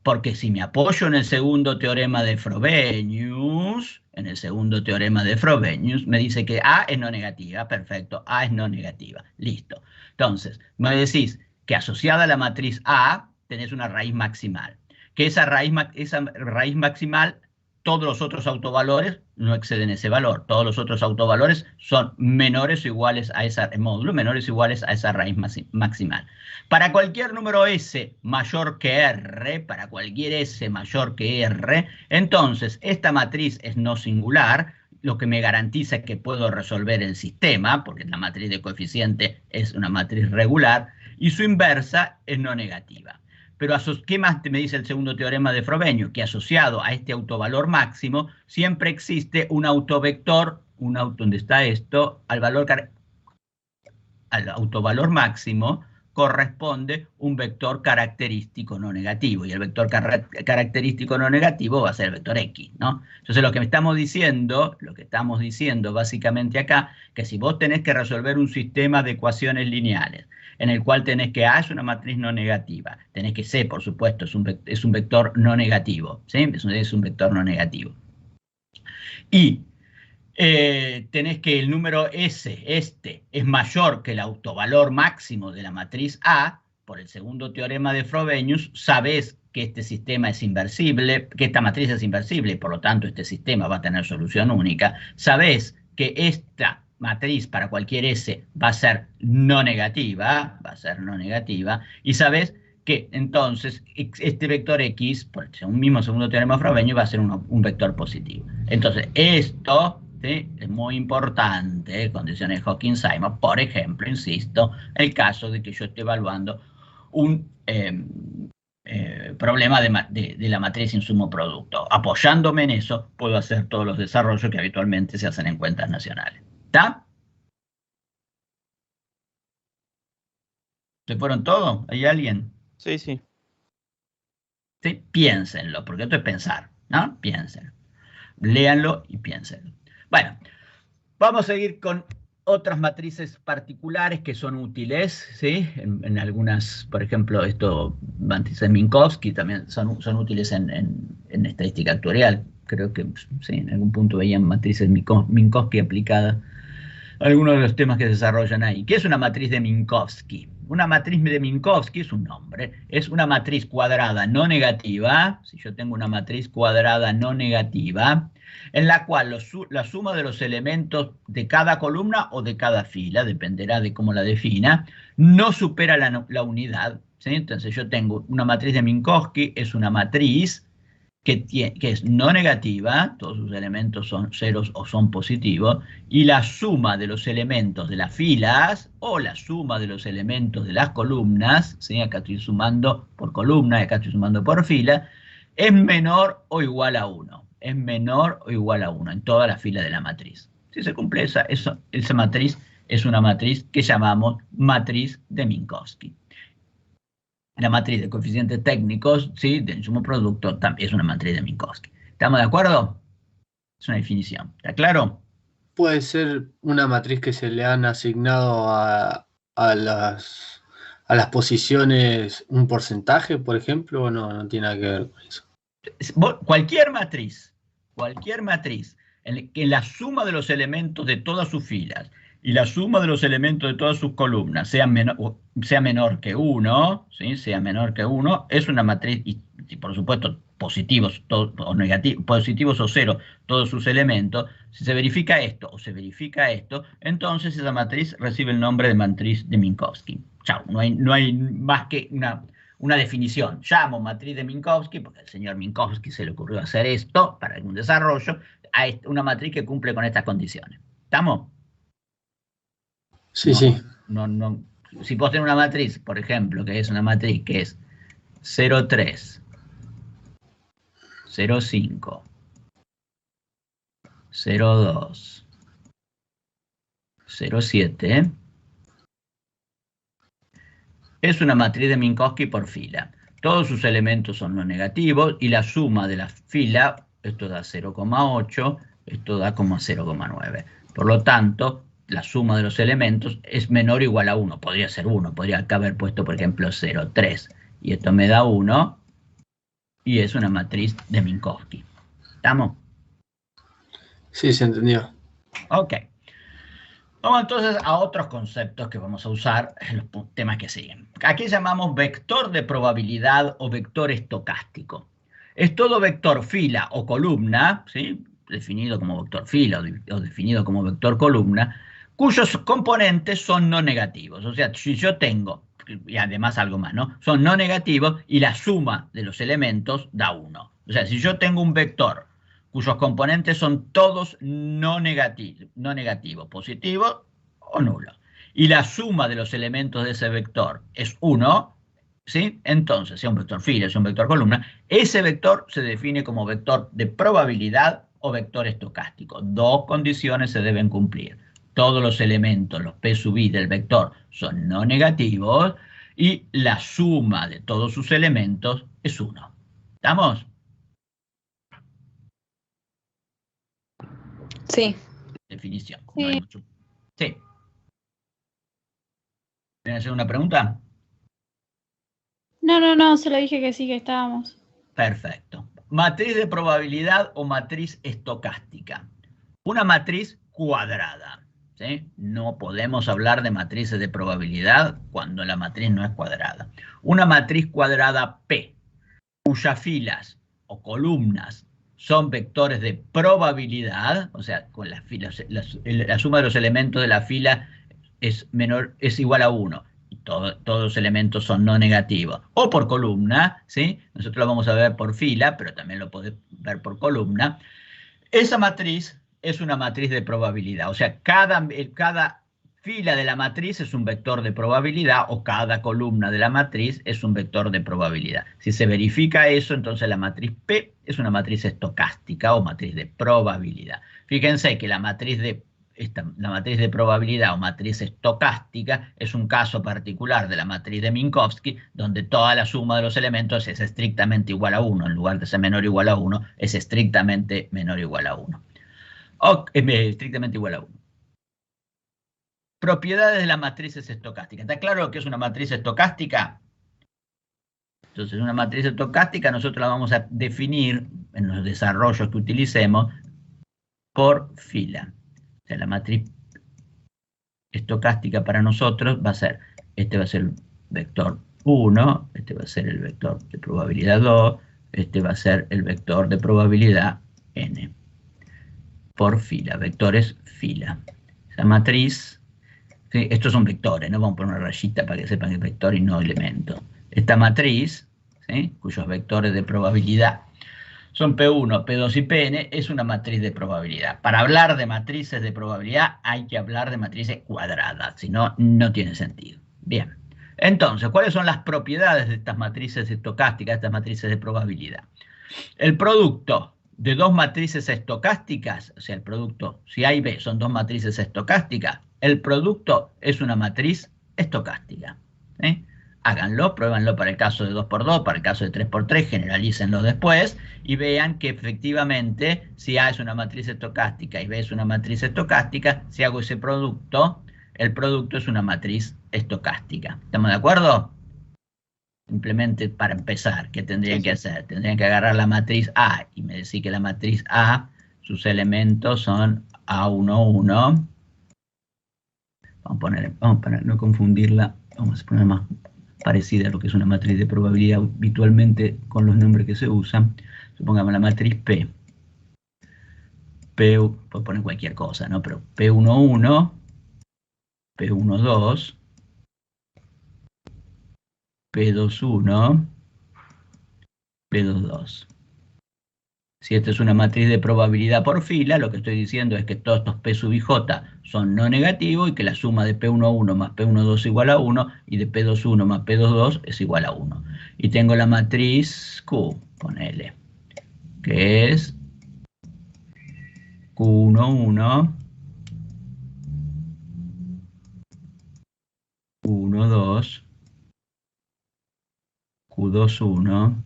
Porque si me apoyo en el segundo teorema de Frobenius, en en el segundo teorema de Frobenius, me dice que A es no negativa, perfecto, A es no negativa, listo. Entonces, me decís que asociada a la matriz A tenés una raíz maximal, que esa raíz maximal, todos los otros autovalores no exceden ese valor, todos los otros autovalores son menores o iguales a ese módulo, menores o iguales a esa raíz maximal. Para cualquier número S mayor que R, para cualquier S mayor que R, entonces esta matriz es no singular, lo que me garantiza que puedo resolver el sistema, porque la matriz de coeficiente es una matriz regular, y su inversa es no negativa. Pero, ¿qué más me dice el segundo teorema de Frobenius? Que asociado a este autovalor máximo, siempre existe un autovector, ¿dónde está esto? Al autovalor máximo corresponde un vector característico no negativo, y el vector característico no negativo va a ser el vector X, ¿no? Entonces lo que estamos diciendo básicamente acá, que si vos tenés que resolver un sistema de ecuaciones lineales, en el cual tenés que A es una matriz no negativa, tenés que C, por supuesto, es un vector no negativo, ¿sí? Es un vector no negativo. Y tenés que el número S, es mayor que el autovalor máximo de la matriz A, por el segundo teorema de Frobenius, sabés que este sistema es inversible, que esta matriz es inversible, y por lo tanto este sistema va a tener solución única. Sabés que esta matriz para cualquier S va a ser no negativa, y sabés que entonces este vector X, por el mismo segundo teorema de Frobenius, va a ser un vector positivo. Entonces, esto, ¿sí?, es muy importante, condiciones de Hawking-Simons, por ejemplo, insisto, el caso de que yo esté evaluando un problema de la matriz insumo-producto. Apoyándome en eso, puedo hacer todos los desarrollos que habitualmente se hacen en cuentas nacionales. ¿Está? ¿Se fueron todos? ¿Hay alguien? Sí, sí. ¿Sí? Piénsenlo, porque esto es pensar, ¿no? Piénsenlo. Léanlo y piénsenlo. Bueno, vamos a seguir con otras matrices particulares que son útiles, ¿sí? En algunas, por ejemplo, matrices Minkowski también son útiles en estadística actuarial. Creo que sí, en algún punto veían matrices Minkowski aplicadas a algunos de los temas que se desarrollan ahí. ¿Qué es una matriz de Minkowski? Una matriz de Minkowski es un nombre, es una matriz cuadrada no negativa, si yo tengo una matriz cuadrada no negativa, en la cual la suma de los elementos de cada columna o de cada fila, dependerá de cómo la defina, no supera la unidad, ¿sí? Entonces yo tengo una matriz de Minkowski, es una matriz que es no negativa, todos sus elementos son ceros o son positivos, y la suma de los elementos de las filas o la suma de los elementos de las columnas, ¿sí?, acá estoy sumando por columna y acá estoy sumando por fila, es menor o igual a 1. Es menor o igual a 1 en toda la fila de la matriz. Si se cumple esa matriz, es una matriz que llamamos matriz de Minkowski. La matriz de coeficientes técnicos, ¿sí?, de insumo producto, también es una matriz de Minkowski. ¿Estamos de acuerdo? Es una definición. ¿Está claro? ¿Puede ser una matriz que se le han asignado a las posiciones un porcentaje, por ejemplo, o no tiene nada que ver con eso? Cualquier matriz en que la suma de los elementos de todas sus filas y la suma de los elementos de todas sus columnas sea menor que 1, ¿sí?, sea menor que 1, es una matriz, y por supuesto positivos o negativos, positivos o cero todos sus elementos. Si se verifica esto o se verifica esto, entonces esa matriz recibe el nombre de matriz de Minkowski. Chao, no hay más que una definición. Llamo matriz de Minkowski, porque al señor Minkowski se le ocurrió hacer esto para algún desarrollo, a una matriz que cumple con estas condiciones. ¿Estamos? Sí, sí. Si vos tenés una matriz, por ejemplo, que es una matriz que es 0,3, 0,5, 0,2, 0,7, es una matriz de Minkowski por fila. Todos sus elementos son no negativos y la suma de la fila, esto da 0,8, esto da como 0,9. Por lo tanto, la suma de los elementos es menor o igual a 1. Podría ser 1, podría acá haber puesto, por ejemplo, 0,3. Y esto me da 1 y es una matriz de Minkowski. ¿Estamos? Sí, se entendió. Ok. Vamos entonces a otros conceptos que vamos a usar en los temas que siguen. Aquí llamamos vector de probabilidad o vector estocástico. Es todo vector fila o columna, ¿sí? Definido como vector fila o definido como vector columna, cuyos componentes son no negativos. O sea, si yo tengo, y además algo más, ¿no? Son no negativos y la suma de los elementos da 1. O sea, si yo tengo un vector cuyos componentes son todos no negativos, positivos o nulos, y la suma de los elementos de ese vector es 1, ¿sí? Entonces, sea un vector fila, sea un vector columna, ese vector se define como vector de probabilidad o vector estocástico. Dos condiciones se deben cumplir. Todos los elementos, los P sub i del vector, son no negativos y la suma de todos sus elementos es 1. ¿Estamos? Sí. Definición. Sí. No hay mucho. Sí. ¿Quieren hacer una pregunta? No, solo dije que sí, que estábamos. Perfecto. Matriz de probabilidad o matriz estocástica. Una matriz cuadrada, ¿sí? No podemos hablar de matrices de probabilidad cuando la matriz no es cuadrada. Una matriz cuadrada P, cuyas filas o columnas son vectores de probabilidad, o sea, con las filas, la suma de los elementos de la fila es igual a 1. Y todos los elementos son no negativos. O por columna, ¿sí? Nosotros lo vamos a ver por fila, pero también lo podemos ver por columna. Esa matriz es una matriz de probabilidad. O sea, cada fila de la matriz es un vector de probabilidad o cada columna de la matriz es un vector de probabilidad. Si se verifica eso, entonces la matriz P es una matriz estocástica o matriz de probabilidad. Fíjense que la matriz de probabilidad o matriz estocástica es un caso particular de la matriz de Minkowski, donde toda la suma de los elementos es estrictamente igual a 1. En lugar de ser menor o igual a 1, es estrictamente menor o igual a 1. Estrictamente igual a 1. Propiedades de las matrices estocásticas. ¿Está claro lo que es una matriz estocástica? Entonces, una matriz estocástica nosotros la vamos a definir en los desarrollos que utilicemos por fila. O sea, la matriz estocástica para nosotros va a ser, este va a ser el vector 1, este va a ser el vector de probabilidad 2, este va a ser el vector de probabilidad n. Por fila, vectores fila. Esa matriz... Sí, estos son vectores, ¿no? Vamos a poner una rayita para que sepan que es vector y no elemento. Esta matriz, ¿sí? Cuyos vectores de probabilidad son P1, P2 y Pn, es una matriz de probabilidad. Para hablar de matrices de probabilidad hay que hablar de matrices cuadradas, si no, no tiene sentido. Bien, entonces, ¿cuáles son las propiedades de estas matrices estocásticas, estas matrices de probabilidad? El producto de dos matrices estocásticas, o sea, el producto, si A y B son dos matrices estocásticas, el producto es una matriz estocástica. ¿Sí? Háganlo, pruébanlo para el caso de 2×2, para el caso de 3×3, generalícenlo después y vean que efectivamente si A es una matriz estocástica y B es una matriz estocástica, si hago ese producto, el producto es una matriz estocástica. ¿Estamos de acuerdo? Simplemente para empezar, ¿qué tendrían que hacer? Tendrían que agarrar la matriz A y me decir que la matriz A, sus elementos son A11. Vamos a poner, no confundirla, vamos a poner más parecida a lo que es una matriz de probabilidad habitualmente con los nombres que se usan. Supongamos la matriz P. P, puedo poner cualquier cosa, ¿no? Pero P11, P12, P21, P22. Si esta es una matriz de probabilidad por fila, lo que estoy diciendo es que todos estos P sub i j son no negativos y que la suma de P11 más P12 es igual a 1 y de P21 más P22 es igual a 1. Y tengo la matriz Q, ponele, que es Q11, Q12, Q21,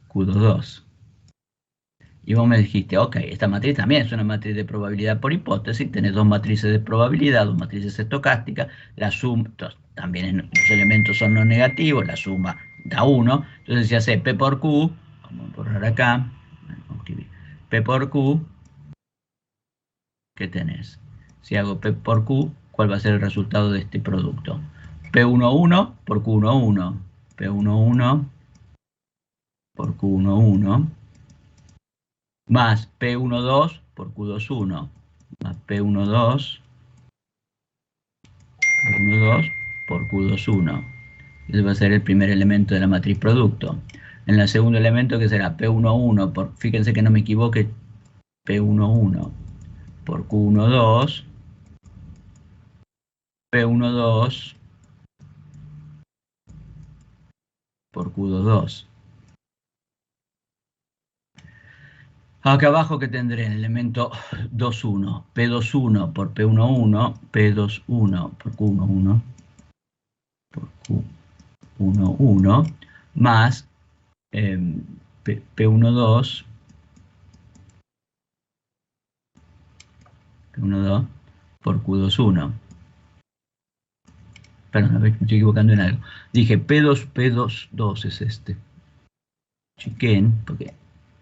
Q22. Y vos me dijiste, ok, esta matriz también es una matriz de probabilidad por hipótesis, tenés dos matrices de probabilidad, dos matrices estocásticas, la suma, también los elementos son no negativos, la suma da 1, entonces se hace P por Q, vamos a borrar acá, vamos a escribir, P por Q, ¿qué tenés? Si hago P por Q, ¿cuál va a ser el resultado de este producto? P11 por Q11, P11 por Q11, más P12 por Q21, más P12 por Q21. Ese va a ser el primer elemento de la matriz producto. En el segundo elemento, que será P11 por, fíjense que no me equivoque, P11 por Q12, P12 por Q22. Acá abajo que tendré el elemento 21, P21 por P11, P21 por Q11, por Q11, más P12 por Q21. Perdón, me estoy equivocando en algo. Dije P2 es este. Chiquen, porque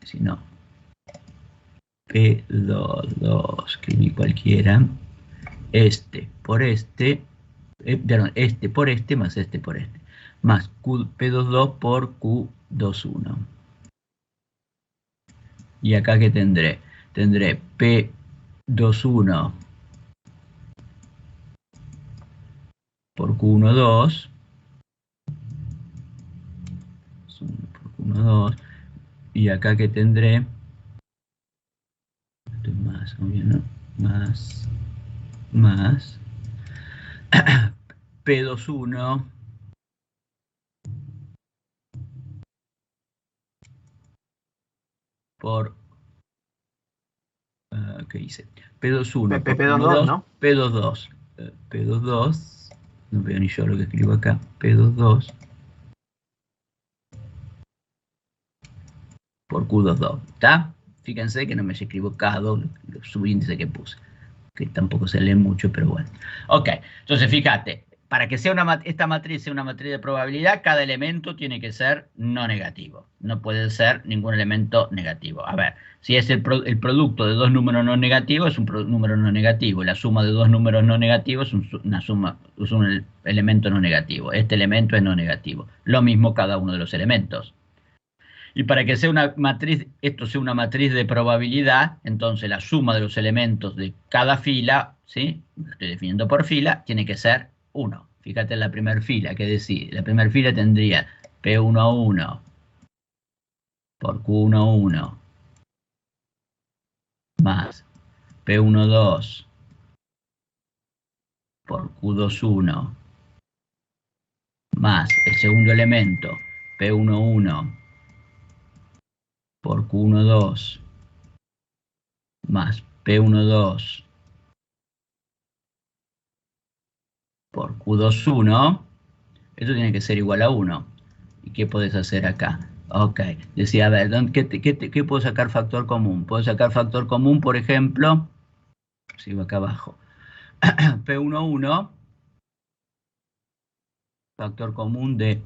si no. P22, escribí cualquiera. Este por este. Perdón, este por este más este por este. Más P22 por Q21. Y acá que tendré. Tendré P21 por Q12. Por Q12. Y acá que tendré. Esto es más, obvio, ¿no? Más P21 por ¿qué hice? P21 por P22, ¿no? P22 P22, no veo ni yo lo que escribo acá, P22 por Q22, ¿está? Fíjense que no me haya equivocado los subíndices que puse, que tampoco se lee mucho, pero bueno. Ok, entonces fíjate, para que sea esta matriz sea una matriz de probabilidad, cada elemento tiene que ser no negativo. No puede ser ningún elemento negativo. A ver, si es el producto de dos números no negativos, es un número no negativo. La suma de dos números no negativos es un elemento no negativo. Este elemento es no negativo. Lo mismo cada uno de los elementos. Y para que sea una matriz, esto sea una matriz de probabilidad, entonces la suma de los elementos de cada fila, ¿sí? Lo estoy definiendo por fila, tiene que ser 1. Fíjate en la primera fila, que decir, la primera fila tendría P11 por Q11 más P12 por Q21 más el segundo elemento P11 por Q12 más P12 por Q21, esto tiene que ser igual a 1. ¿Y qué podés hacer acá? Ok, decía, a ver, ¿qué puedo sacar factor común? Puedo sacar factor común, por ejemplo, sigo acá abajo, P11, factor común de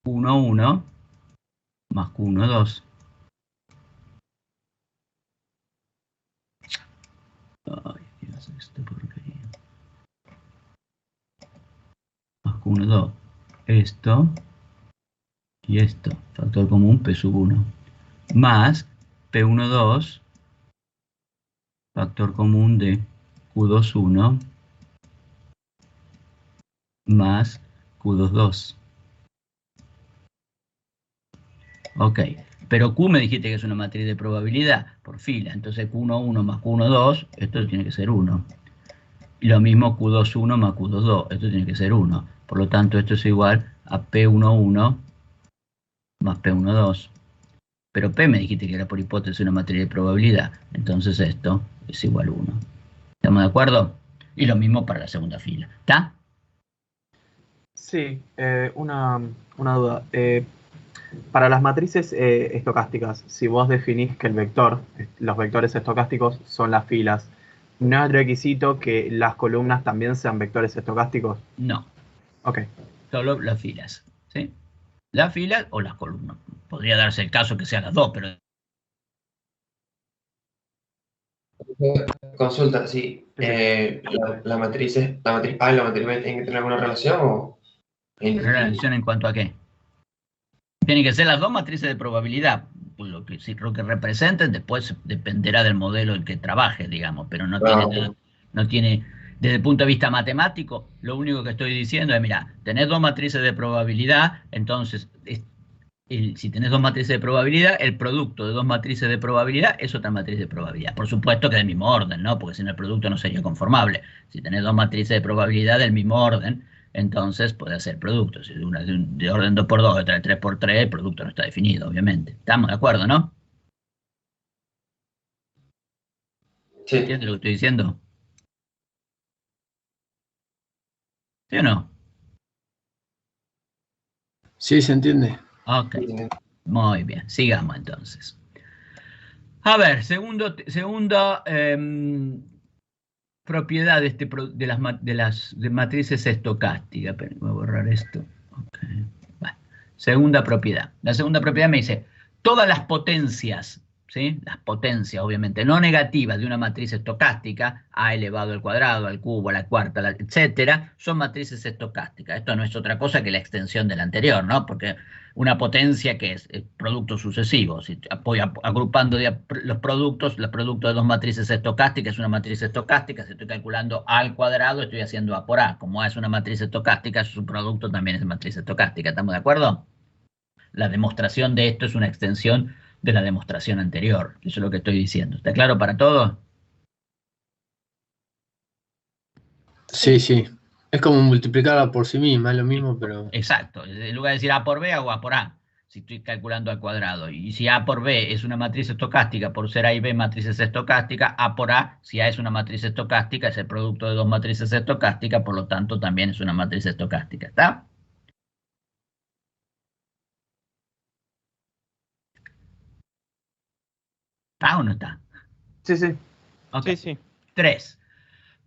Q11 más Q12. Ay, Dios, esta porquería. Más Q12. Esto y esto, factor común P1, más P12, factor común de Q21 más Q22. Ok, pero Q me dijiste que es una matriz de probabilidad por fila, entonces Q11 más Q12, esto tiene que ser 1. Y lo mismo Q21 más Q22, esto tiene que ser 1. Por lo tanto, esto es igual a P11 más P12. Pero P me dijiste que era por hipótesis una matriz de probabilidad, entonces esto es igual a 1. ¿Estamos de acuerdo? Y lo mismo para la segunda fila. ¿Está? Sí, una duda. Para las matrices estocásticas, si vos definís que los vectores estocásticos son las filas, ¿no es requisito que las columnas también sean vectores estocásticos? No. Ok. Solo las filas. ¿Sí? Las filas o las columnas. Podría darse el caso que sean las dos, pero Consulta, sí. La matriz A y la matriz B tienen que tener alguna relación o... ¿Relación en cuanto a qué? Tienen que ser las dos matrices de probabilidad. Pues lo que representen después dependerá del modelo en que trabaje, digamos, pero no tiene, desde el punto de vista matemático, lo único que estoy diciendo es, mira, tenés dos matrices de probabilidad, entonces, si tenés dos matrices de probabilidad, el producto de dos matrices de probabilidad es otra matriz de probabilidad. Por supuesto que del mismo orden, ¿no? Porque si no el producto no sería conformable. Si tenés dos matrices de probabilidad del mismo orden, entonces puede ser producto. Si una de orden 2 por 2, otra de 3 por 3, el producto no está definido, obviamente. ¿Estamos de acuerdo, no? Sí. ¿Entiendes lo que estoy diciendo? ¿Sí o no? Sí, se entiende. Ok, muy bien, sigamos entonces. A ver, segunda propiedad de las matrices estocásticas. Voy a borrar esto. Okay. Bueno, segunda propiedad. La segunda propiedad me dice, todas las potencias, ¿sí? Las potencias, obviamente, no negativas de una matriz estocástica, a elevado al cuadrado, al cubo, a la cuarta, etcétera, son matrices estocásticas. Esto no es otra cosa que la extensión de la anterior, ¿no? Porque una potencia que es producto sucesivo. Si voy agrupando los productos de dos matrices estocásticas, es una matriz estocástica. Si estoy calculando A al cuadrado, estoy haciendo A por A. Como A es una matriz estocástica, su producto también es matriz estocástica. ¿Estamos de acuerdo? La demostración de esto es una extensión de la demostración anterior. Eso es lo que estoy diciendo. ¿Está claro para todos? Sí, sí. Es como multiplicarla por sí misma, es lo mismo, pero... Exacto. En lugar de decir A por B, hago A por A, si estoy calculando al cuadrado. Y si A por B es una matriz estocástica, por ser A y B matrices estocásticas, A por A, si A es una matriz estocástica, es el producto de dos matrices estocásticas, por lo tanto también es una matriz estocástica. ¿Está? ¿Está o no está? Sí, sí. Okay. Sí, sí. 3.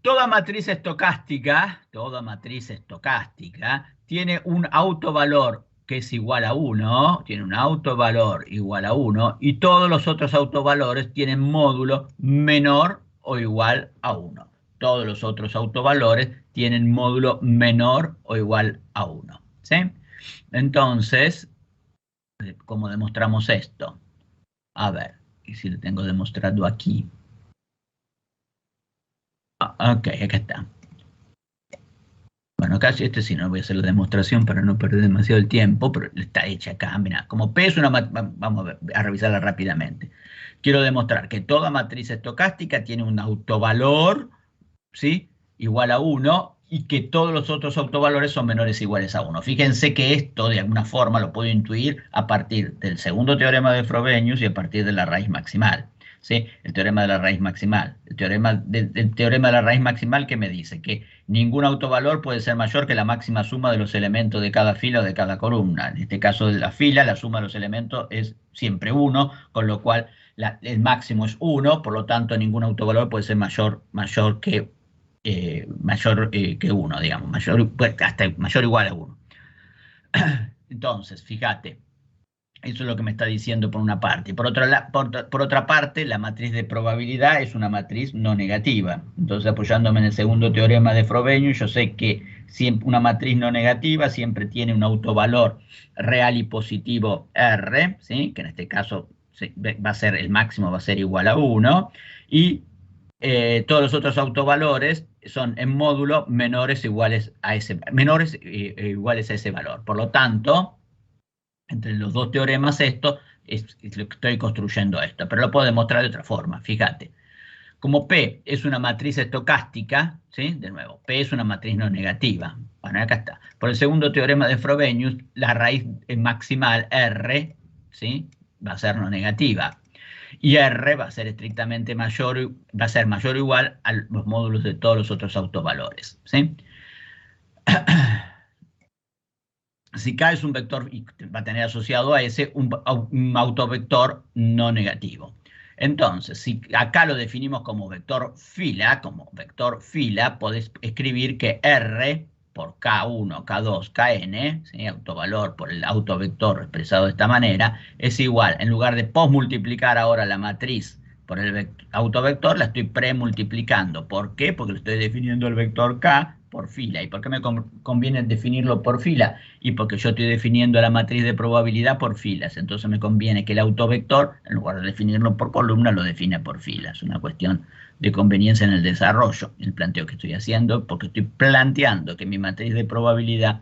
Toda matriz estocástica tiene un autovalor que es igual a 1, tiene un autovalor igual a 1, y todos los otros autovalores tienen módulo menor o igual a 1. Todos los otros autovalores tienen módulo menor o igual a 1. ¿Sí? Entonces, ¿cómo demostramos esto? A ver, y si lo tengo demostrado aquí. Ok, acá está. Bueno, acá sí no voy a hacer la demostración para no perder demasiado el tiempo, pero está hecha acá. Mira, como P es una vamos a revisarla rápidamente. Quiero demostrar que toda matriz estocástica tiene un autovalor, ¿sí? Igual a 1, y que todos los otros autovalores son menores o iguales a 1. Fíjense que esto de alguna forma lo puedo intuir a partir del segundo teorema de Frobenius y a partir de la raíz maximal. ¿Sí? El teorema de la raíz maximal. El teorema de la raíz maximal que me dice que ningún autovalor puede ser mayor que la máxima suma de los elementos de cada fila o de cada columna. En este caso de la fila, la suma de los elementos es siempre 1, con lo cual el máximo es 1, por lo tanto ningún autovalor puede ser mayor que 1, digamos, hasta mayor o igual a 1. Entonces, fíjate. Eso es lo que me está diciendo por una parte. Por otra parte, la matriz de probabilidad es una matriz no negativa. Entonces, apoyándome en el segundo teorema de Frobenius, yo sé que una matriz no negativa siempre tiene un autovalor real y positivo R, ¿sí? Que en este caso va a ser el máximo, va a ser igual a 1, y todos los otros autovalores son en módulo menores o iguales a ese valor. Por lo tanto, entre los dos teoremas esto es lo que estoy construyendo esto, pero lo puedo demostrar de otra forma. Fíjate, como P es una matriz estocástica, ¿sí? De nuevo, P es una matriz no negativa. Bueno, acá está. Por el segundo teorema de Frobenius, la raíz maximal R, ¿sí? Va a ser no negativa. Y R va a ser estrictamente mayor, va a ser mayor o igual a los módulos de todos los otros autovalores, ¿sí? Si K es un vector, y va a tener asociado a ese un autovector no negativo. Entonces, si acá lo definimos como vector fila, podés escribir que R por K1, K2, Kn, ¿sí? Autovalor por el autovector expresado de esta manera, es igual, en lugar de posmultiplicar ahora la matriz por el autovector la estoy premultiplicando. ¿Por qué? Porque le estoy definiendo el vector K por fila. ¿Y por qué me conviene definirlo por fila? Y porque yo estoy definiendo la matriz de probabilidad por filas. Entonces me conviene que el autovector, en lugar de definirlo por columna, lo define por filas. Es una cuestión de conveniencia en el desarrollo, el planteo que estoy haciendo, porque estoy planteando que mi matriz de probabilidad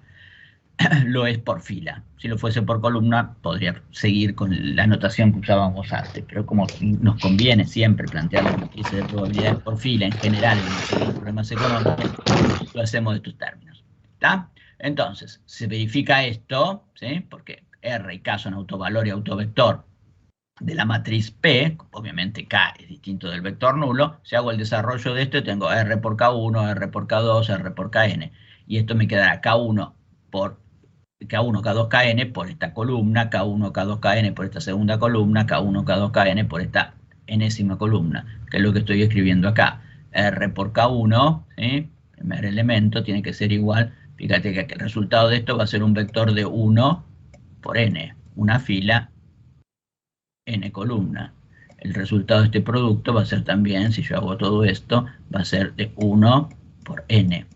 lo es por fila. Si lo fuese por columna, podría seguir con la notación que usábamos antes, pero como nos conviene siempre plantear las matrices de probabilidad por fila, en general, en los problemas económicos, lo hacemos de estos términos. ¿Está? Entonces, se verifica esto, ¿sí? Porque R y K son autovalor y autovector de la matriz P, obviamente K es distinto del vector nulo. Si hago el desarrollo de esto, tengo R por K1, R por K2, R por Kn, y esto me quedará K1 por K1, K2, Kn por esta columna, K1, K2, Kn por esta segunda columna, K1, K2, Kn por esta enésima columna, que es lo que estoy escribiendo acá. R por K1, ¿sí? El primer elemento tiene que ser igual, fíjate que el resultado de esto va a ser un vector de 1 por n, una fila, n columna. El resultado de este producto va a ser también, si yo hago todo esto, va a ser de 1 por n.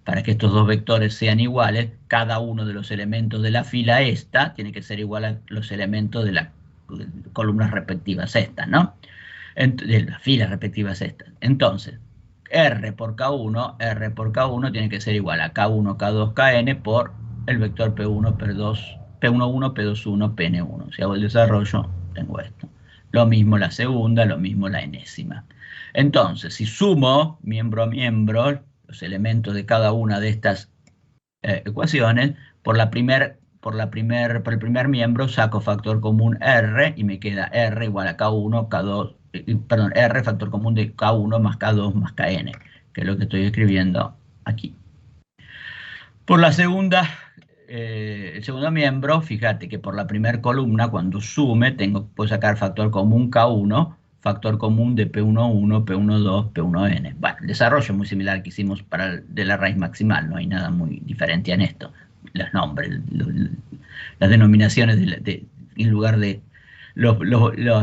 Para que estos dos vectores sean iguales, cada uno de los elementos de la fila esta tiene que ser igual a los elementos de las columnas respectivas estas, ¿no? De las filas respectivas estas. Entonces, R por K1 tiene que ser igual a K1, K2, Kn por el vector P1, P2, P11, P21, Pn1. Si hago el desarrollo, tengo esto. Lo mismo la segunda, lo mismo la enésima. Entonces, si sumo miembro a miembro los elementos de cada una de estas ecuaciones, por el primer miembro saco factor común R y me queda R igual a K1, K2, perdón, R factor común de K1 más K2 más Kn, que es lo que estoy escribiendo aquí. Por la segunda, el segundo miembro, fíjate que por la primera columna, cuando sume, puedo sacar factor común K1, factor común de P11, P12, P1n. Bueno, el desarrollo es muy similar que hicimos para de la raíz maximal, no hay nada muy diferente en esto. Los nombres, las denominaciones, en lugar de los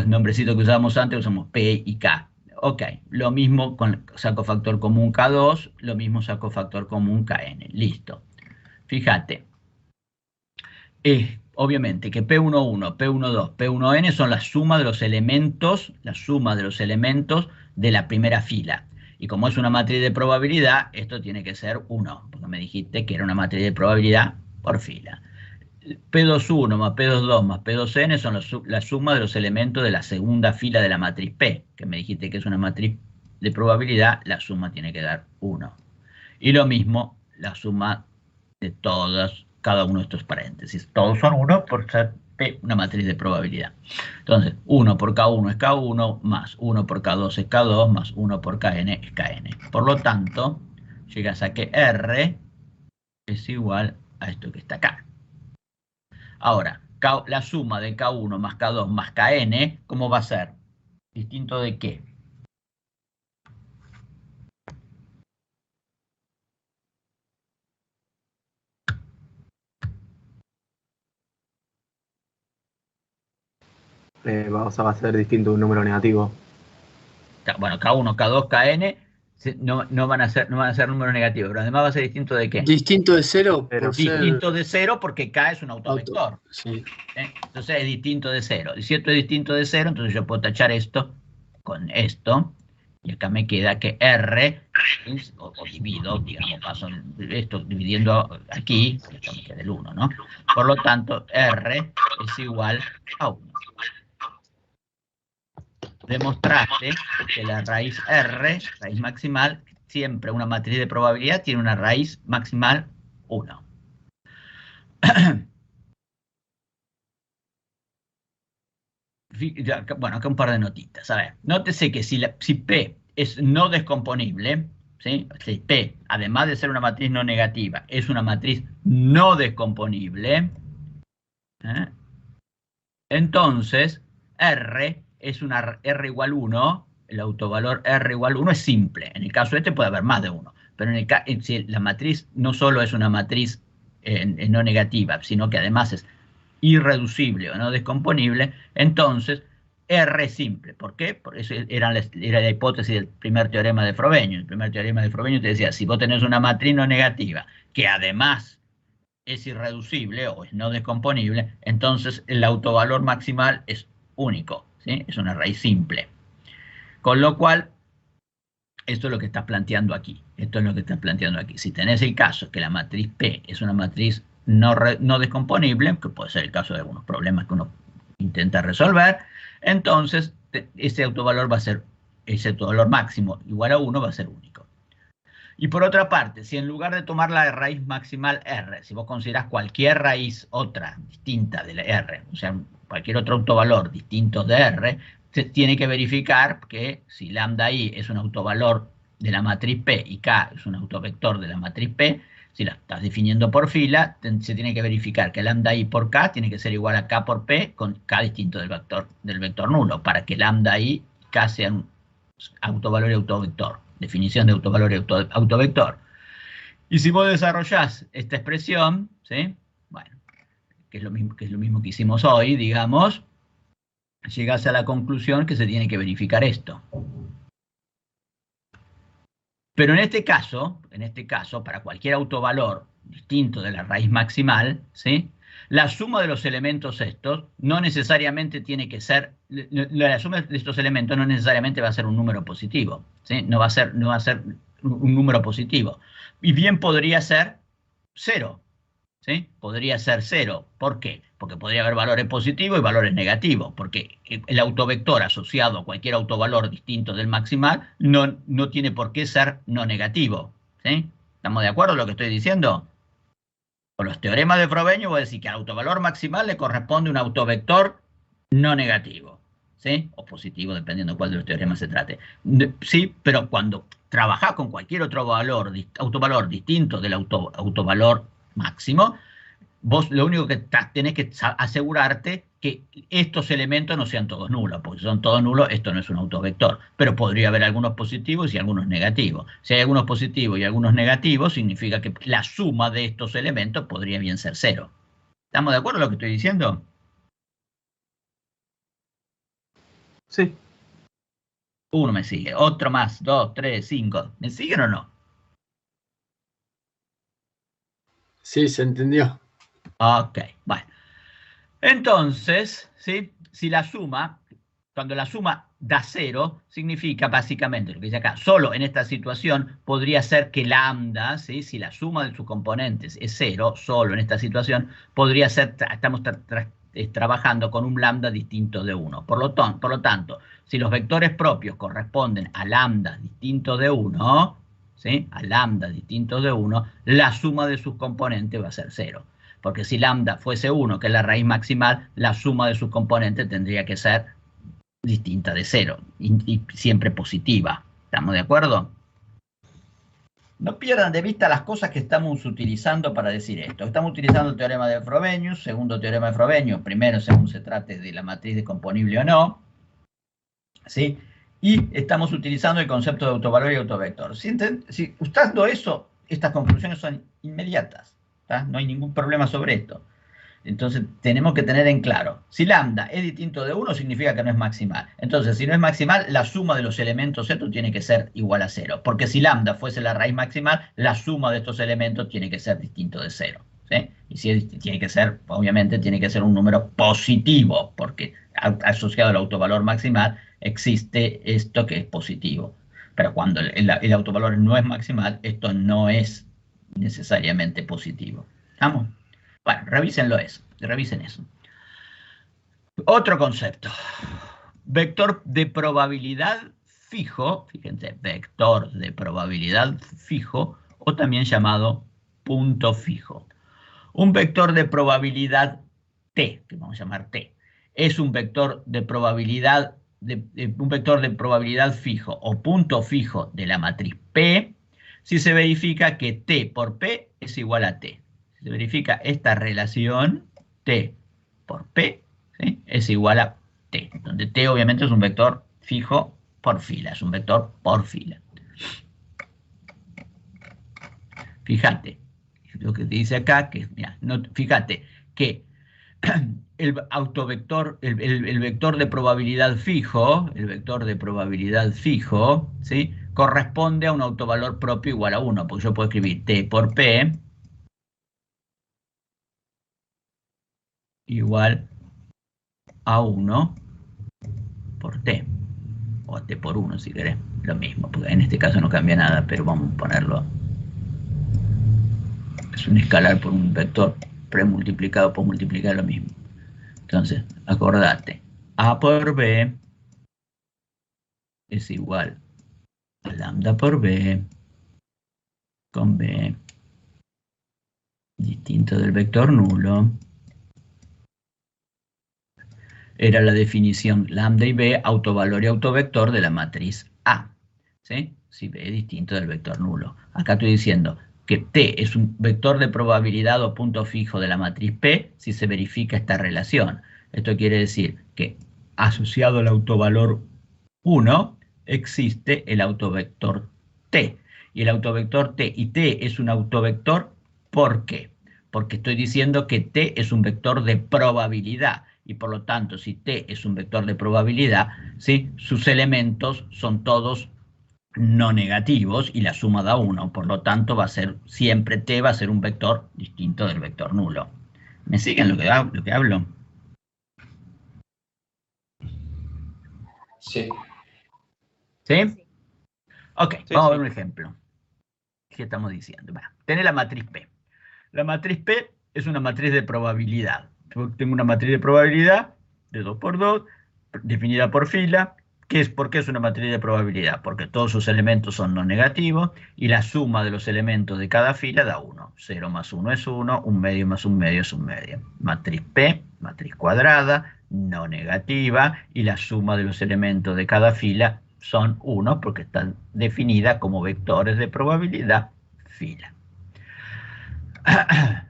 nombrecitos que usábamos antes, usamos P y K. Ok, lo mismo saco factor común K2, lo mismo saco factor común Kn. Listo. Fíjate. Obviamente que P11, P12, P1n son la suma de los elementos, de la primera fila. Y como es una matriz de probabilidad, esto tiene que ser 1, porque me dijiste que era una matriz de probabilidad por fila. P21 más P22 más P2n son la suma de los elementos de la segunda fila de la matriz P, que me dijiste que es una matriz de probabilidad, la suma tiene que dar 1. Y lo mismo, la suma de todos, cada uno de estos paréntesis. Todos son 1 por ser P, una matriz de probabilidad. Entonces, 1 por K1 es K1, más 1 por K2 es K2, más 1 por Kn es Kn. Por lo tanto, llegas a que R es igual a esto que está acá. Ahora, la suma de K1 más K2 más Kn, ¿cómo va a ser? ¿Distinto de qué? Va a ser distinto de un número negativo. Bueno, K1, K2, Kn no van a ser números negativos, pero además va a ser distinto de qué. Distinto de 0. Distinto de 0 porque K es un autovector. Sí. Entonces es distinto de 0. Y si esto es distinto de 0, entonces yo puedo tachar esto con esto. Y acá me queda que R, o divido, digamos, paso esto dividiendo aquí, esto me queda el 1, ¿no? Por lo tanto, R es igual a 1. Demostraste que la raíz R, raíz maximal, siempre una matriz de probabilidad tiene una raíz maximal 1. Bueno, acá un par de notitas. A ver, nótese que si P es no descomponible, ¿sí? Si P, además de ser una matriz no negativa, es una matriz no descomponible, entonces R es una R igual 1, el autovalor R igual 1 es simple. En el caso este puede haber más de 1, pero si la matriz no solo es una matriz no negativa, sino que además es irreducible o no descomponible, entonces R simple. ¿Por qué? Por eso era la hipótesis del primer teorema de Frobenius. El primer teorema de Frobenius te decía, si vos tenés una matriz no negativa, que además es irreducible o es no descomponible, entonces el autovalor maximal es único, ¿sí? Es una raíz simple. Con lo cual, esto es lo que estás planteando aquí. Esto es lo que estás planteando aquí. Si tenés el caso que la matriz P es una matriz no descomponible, que puede ser el caso de algunos problemas que uno intenta resolver, entonces ese autovalor va a ser, ese autovalor máximo igual a 1 va a ser único. Y por otra parte, si en lugar de tomar la raíz maximal R, si vos considerás cualquier raíz otra distinta de la R, o sea, cualquier otro autovalor distinto de R, se tiene que verificar que si lambda I es un autovalor de la matriz P y K es un autovector de la matriz P, si la estás definiendo por fila, se tiene que verificar que lambda I por K tiene que ser igual a K por P con K distinto del vector nulo, para que lambda I y K sean autovalor y autovector. Definición de autovalor y autovector. Y si vos desarrollás esta expresión, ¿sí? Bueno, que es lo mismo que hicimos hoy, digamos, llegás a la conclusión que se tiene que verificar esto. Pero en este caso, para cualquier autovalor distinto de la raíz maximal, ¿sí? La suma de los elementos estos no necesariamente tiene que ser, la suma de estos elementos no necesariamente va a ser un número positivo, ¿sí? No va a ser un número positivo. Y bien podría ser 0, ¿sí? Podría ser 0. ¿Por qué? Porque podría haber valores positivos y valores negativos, porque el autovector asociado a cualquier autovalor distinto del maximal no tiene por qué ser no negativo, ¿sí? ¿Estamos de acuerdo en lo que estoy diciendo? Con los teoremas de Frobenius voy a decir que al autovalor maximal le corresponde un autovector no negativo, ¿sí? O positivo, dependiendo de cuál de los teoremas se trate. Sí, pero cuando trabajás con cualquier otro autovalor distinto del autovalor máximo, vos lo único que tenés que asegurarte que estos elementos no sean todos nulos, porque si son todos nulos, esto no es un autovector. Pero podría haber algunos positivos y algunos negativos. Si hay algunos positivos y algunos negativos, significa que la suma de estos elementos podría bien ser 0. ¿Estamos de acuerdo en lo que estoy diciendo? Sí. Uno me sigue, otro más, 2, 3, 5. ¿Me siguen o no? Sí, se entendió. Ok, bueno. Entonces, ¿sí? Si la suma, cuando la suma da 0, significa básicamente lo que dice acá, solo en esta situación podría ser que lambda, ¿sí? Si la suma de sus componentes es 0, solo en esta situación podría ser, estamos trabajando con un lambda distinto de 1. Por lo tanto, si los vectores propios corresponden a lambda distinto de 1, ¿sí? A lambda distinto de 1, la suma de sus componentes va a ser 0. Porque si lambda fuese 1, que es la raíz maximal, la suma de sus componentes tendría que ser distinta de 0 y siempre positiva. ¿Estamos de acuerdo? No pierdan de vista las cosas que estamos utilizando para decir esto. Estamos utilizando el teorema de Frobenius, segundo teorema de Frobenius, primero según se trate de la matriz descomponible o no, ¿sí? Y estamos utilizando el concepto de autovalor y autovector. Si usando eso, estas conclusiones son inmediatas. ¿Tá? No hay ningún problema sobre esto. Entonces tenemos que tener en claro, si lambda es distinto de 1 significa que no es maximal. Entonces si no es maximal, la suma de los elementos estos tiene que ser igual a 0. Porque si lambda fuese la raíz maximal, la suma de estos elementos tiene que ser distinto de 0. ¿Sí? Y si tiene que ser, obviamente tiene que ser un número positivo, porque asociado al autovalor maximal existe esto que es positivo. Pero cuando el autovalor no es maximal, esto no es necesariamente positivo. ¿Estamos? Bueno, revisen eso. Otro concepto. Vector de probabilidad fijo, fíjense, vector de probabilidad fijo, o también llamado punto fijo. Un vector de probabilidad T, que vamos a llamar T, es un vector de probabilidad, un vector de probabilidad fijo o punto fijo de la matriz P, si se verifica que T por P es igual a T. Si se verifica esta relación, T por P, ¿sí? Es igual a T, donde T obviamente es un vector fijo por fila, es un vector por fila. Fíjate, lo que te dice acá, que, mira, fíjate que el autovector, el vector de probabilidad fijo, ¿sí? Corresponde a un autovalor propio igual a 1, porque yo puedo escribir T por P igual a 1 por T, o a T por 1 si querés, lo mismo, porque en este caso no cambia nada, pero vamos a ponerlo, es un escalar por un vector premultiplicado por multiplicar lo mismo. Entonces, acordate, A por B es igual a lambda por B con B distinto del vector nulo. Era la definición lambda y B, autovalor y autovector de la matriz A, ¿sí? Si B es distinto del vector nulo. Acá estoy diciendo que T es un vector de probabilidad o punto fijo de la matriz P si se verifica esta relación. Esto quiere decir que asociado al autovalor 1 existe el autovector T. Y el autovector T, y T es un autovector, ¿por qué? Porque estoy diciendo que T es un vector de probabilidad. Y por lo tanto, si T es un vector de probabilidad, ¿sí? Sus elementos son todos no negativos y la suma da 1. Por lo tanto, va a ser siempre T va a ser un vector distinto del vector nulo. ¿Me siguen lo que hablo? Sí. ¿Sí? Ok, Sí, vamos a sí. ver un ejemplo. ¿Qué estamos diciendo? Bueno, tenés la matriz P. La matriz P es una matriz de probabilidad. Yo tengo una matriz de probabilidad de 2 por 2, definida por fila. ¿Por qué es una matriz de probabilidad? Porque todos sus elementos son no negativos y la suma de los elementos de cada fila da 1. 0 más 1 es 1, 1 medio más 1 medio es 1 medio. Matriz P, matriz cuadrada, no negativa, y la suma de los elementos de cada fila son 1 porque están definidas como vectores de probabilidad fila.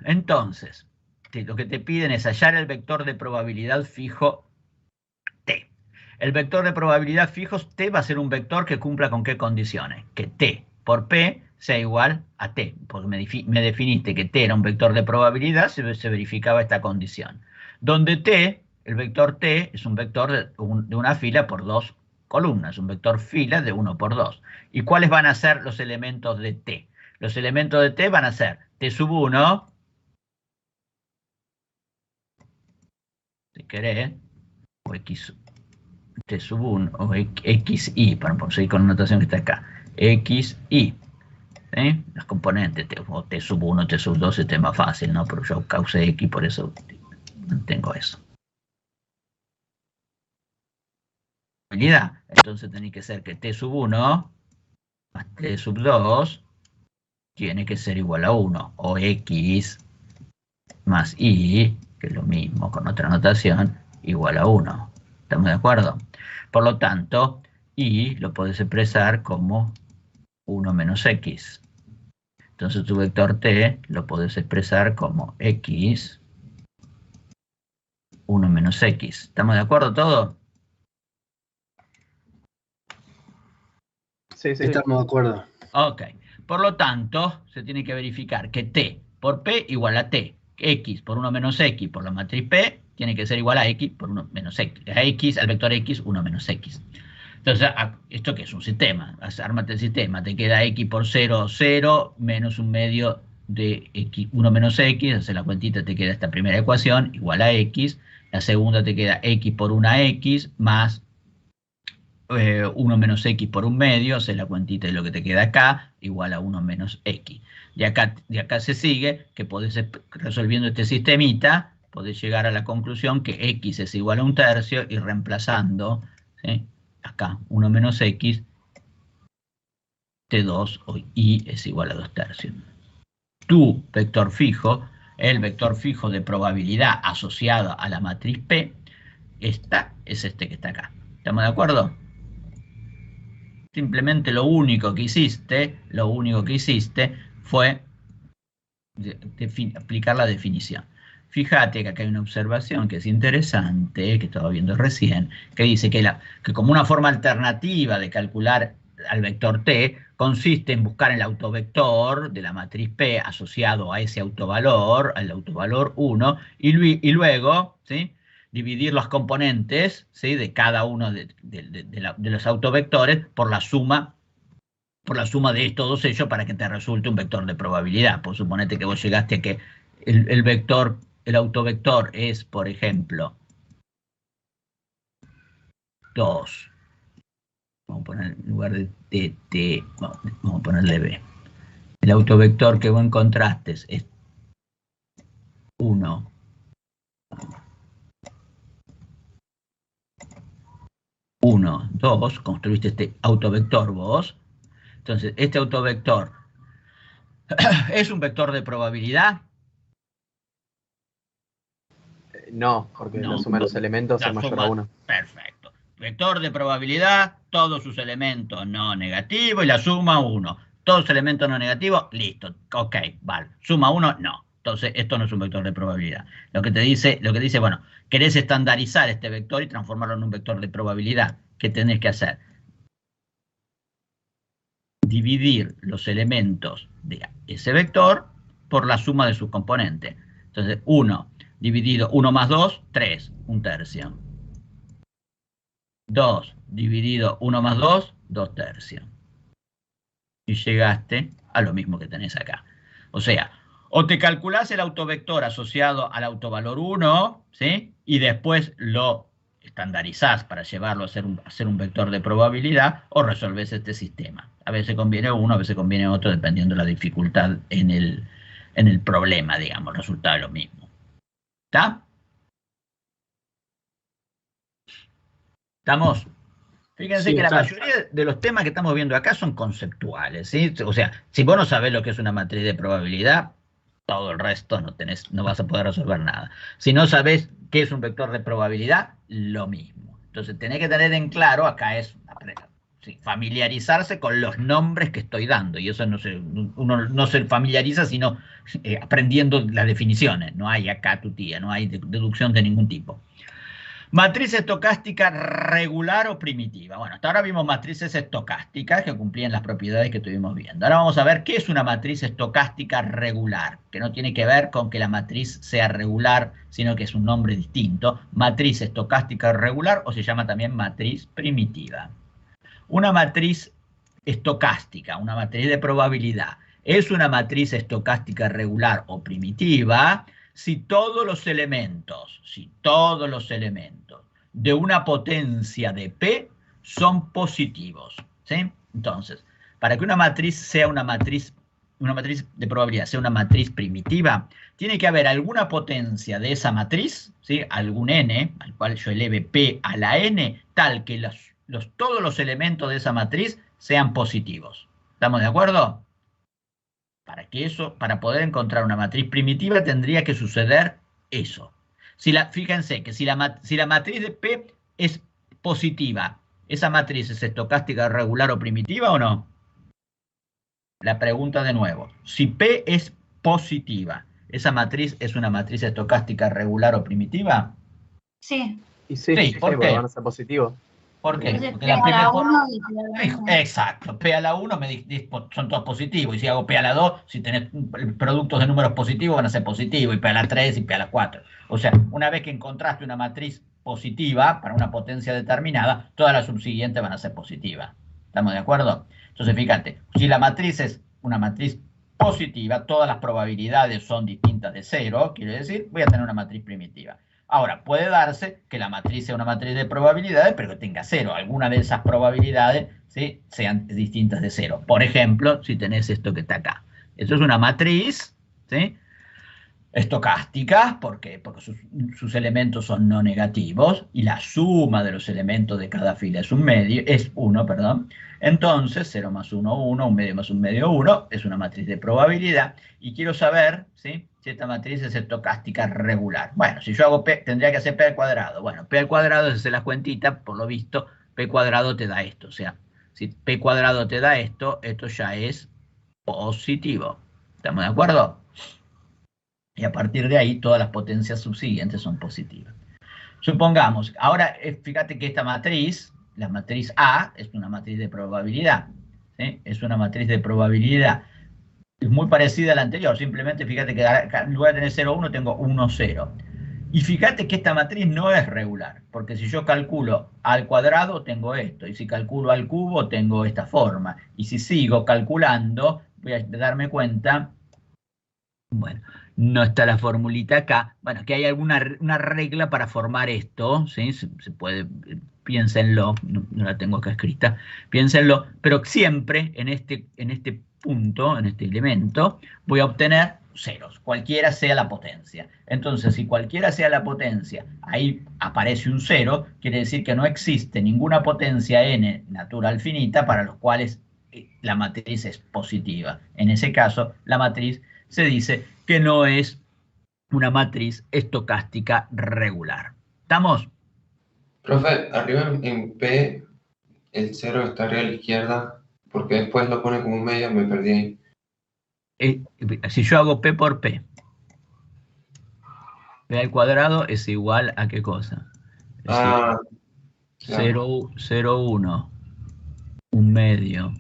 Entonces, lo que te piden es hallar el vector de probabilidad fijo T. El vector de probabilidad fijo T va a ser un vector que cumpla con qué condiciones. Que T por P sea igual a T. Porque me definiste que T era un vector de probabilidad, se verificaba esta condición. Donde T, el vector T, es un vector de una fila por 2 columnas. Un vector fila de 1 por 2. ¿Y cuáles van a ser los elementos de T? Los elementos de T van a ser T sub 1, si querés, o X, T sub 1, o XI, para seguir con la notación que está acá, XI, ¿sí? Los componentes, o T sub 1, T sub 2, este es más fácil, ¿no? Pero yo causé X, por eso mantengo eso. Entonces tiene que ser que T sub 1 más T sub 2 tiene que ser igual a 1, o X más Y, que es lo mismo con otra notación, igual a 1. ¿Estamos de acuerdo? Por lo tanto, Y lo puedes expresar como 1 menos X. Entonces tu vector T lo puedes expresar como X 1 menos X. ¿Estamos de acuerdo todos? Sí, sí. Estamos de acuerdo. Ok. Por lo tanto, se tiene que verificar que T por P igual a T. X por 1 menos X por la matriz P tiene que ser igual a X por 1 menos X. A X, al vector X, 1 menos X. Entonces, ¿esto qué es? Un sistema. Ármate el sistema. Te queda X por 0, 0, menos un medio de X, 1 menos X. Hace la cuentita, te queda esta primera ecuación, igual a X. La segunda te queda X por 1X más 1 menos X por 1 medio, hace la cuentita de lo que te queda acá, igual a 1 menos X. De acá se sigue que podés, resolviendo este sistemita, podés llegar a la conclusión que X es igual a 1/3 y reemplazando, ¿sí? Acá 1 menos X, T2 o Y es igual a 2/3. Tu vector fijo, el vector fijo de probabilidad asociado a la matriz P, es este que está acá. ¿Estamos de acuerdo? Simplemente lo único que hiciste fue aplicar la definición. Fíjate que acá hay una observación que es interesante, que estaba viendo recién, que dice que como una forma alternativa de calcular al vector T, consiste en buscar el autovector de la matriz P asociado a ese autovalor, al autovalor 1, y luego, ¿sí? dividir los componentes, ¿sí?, de cada uno de los autovectores por la suma de todos ellos para que te resulte un vector de probabilidad. Pues suponete que vos llegaste a que el autovector es, por ejemplo, 2. Vamos a poner en lugar de T, vamos a ponerle B. El autovector que vos encontraste es 1. 1, 2, construiste este autovector vos. Entonces, este autovector ¿es un vector de probabilidad? No, porque la suma de los elementos es mayor a 1. Perfecto. Vector de probabilidad, todos sus elementos no negativos y la suma 1. Todos los elementos no negativos, listo. Ok, vale. Suma 1, no. Entonces, esto no es un vector de probabilidad. Lo que dice, bueno, querés estandarizar este vector y transformarlo en un vector de probabilidad. ¿Qué tenés que hacer? Dividir los elementos de ese vector por la suma de sus componentes. Entonces, 1 dividido 1 más 2, 3, 1/3. 2 dividido 1 más 2, 2/3. Y llegaste a lo mismo que tenés acá. O sea, o te calculás el autovector asociado al autovalor 1, ¿sí?, y después lo estandarizás para llevarlo a ser un vector de probabilidad, o resolvés este sistema. A veces conviene uno, a veces conviene otro, dependiendo de la dificultad en el problema, digamos, resulta lo mismo. ¿Está? ¿Estamos? Fíjense Sí, que la está. mayoría de los temas que estamos viendo acá son conceptuales, ¿sí? O sea, si vos no sabés lo que es una matriz de probabilidad, todo el resto no vas a poder resolver nada. Si no sabés qué es un vector de probabilidad, lo mismo. Entonces tenés que tener en claro, acá es familiarizarse con los nombres que estoy dando, y eso uno no se familiariza sino aprendiendo las definiciones. No hay acá tutía, no hay deducción de ningún tipo. Matriz estocástica regular o primitiva. Bueno, hasta ahora vimos matrices estocásticas que cumplían las propiedades que estuvimos viendo. Ahora vamos a ver qué es una matriz estocástica regular, que no tiene que ver con que la matriz sea regular, sino que es un nombre distinto. Matriz estocástica regular, o se llama también matriz primitiva. Una matriz estocástica, una matriz de probabilidad, es una matriz estocástica regular o primitiva si todos los elementos de una potencia de P son positivos, ¿sí? Entonces, para que una matriz sea una matriz de probabilidad sea una matriz primitiva, tiene que haber alguna potencia de esa matriz, ¿sí?, algún n, al cual yo eleve P a la n, tal que todos los elementos de esa matriz sean positivos. ¿Estamos de acuerdo? Para poder encontrar una matriz primitiva tendría que suceder eso. Fíjense que si la matriz de P es positiva, ¿esa matriz es estocástica regular o primitiva o no? La pregunta de nuevo. Si P es positiva, ¿esa matriz es una matriz estocástica regular o primitiva? Sí. Y sí, ¿por qué? Van a ser positivos. ¿Por qué? Entonces, Porque P a la 1 y P a la 1. Exacto, P a la 1 son todos positivos, y si hago P a la 2, si tenés productos de números positivos van a ser positivos, y P a la 3 y P a la 4. O sea, una vez que encontraste una matriz positiva para una potencia determinada, todas las subsiguientes van a ser positivas. ¿Estamos de acuerdo? Entonces, fíjate, si la matriz es una matriz positiva, todas las probabilidades son distintas de 0, quiere decir, voy a tener una matriz primitiva. Ahora, puede darse que la matriz sea una matriz de probabilidades, pero que tenga 0. Alguna de esas probabilidades, ¿sí?, sean distintas de 0. Por ejemplo, si tenés esto que está acá. Eso es una matriz, ¿sí?, estocástica, porque sus elementos son no negativos, y la suma de los elementos de cada fila es 1, perdón. Entonces, 0 más 1, 1, 1 medio más 1 medio, 1, es una matriz de probabilidad, y quiero saber, ¿sí?, si esta matriz es estocástica regular. Bueno, si yo hago P, tendría que hacer P al cuadrado. Bueno, P al cuadrado es hacer las cuentitas, por lo visto, P cuadrado te da esto. O sea, si P cuadrado te da esto ya es positivo. ¿Estamos de acuerdo? Y a partir de ahí, todas las potencias subsiguientes son positivas. Supongamos, ahora, fíjate que esta matriz, la matriz A, es una matriz de probabilidad, ¿sí? Es una matriz de probabilidad. Es muy parecida a la anterior, simplemente fíjate que en lugar de tener 0, 1, tengo 1, 0. Y fíjate que esta matriz no es regular, porque si yo calculo al cuadrado tengo esto, y si calculo al cubo tengo esta forma, y si sigo calculando voy a darme cuenta, bueno, no está la formulita acá, bueno, que hay una regla para formar esto, ¿sí? Se puede, piénsenlo, no la tengo acá escrita, piénsenlo, pero siempre en este punto, en este elemento, voy a obtener ceros, cualquiera sea la potencia. Entonces, si cualquiera sea la potencia, ahí aparece un cero, quiere decir que no existe ninguna potencia n natural finita para los cuales la matriz es positiva. En ese caso, la matriz se dice que no es una matriz estocástica regular. ¿Estamos? Profe, arriba en P, el 0 está arriba a la izquierda, porque después lo pone como un medio, me perdí ahí. Si yo hago P por P, P al cuadrado es igual a ¿qué cosa? Ah, claro. 0, 1, un medio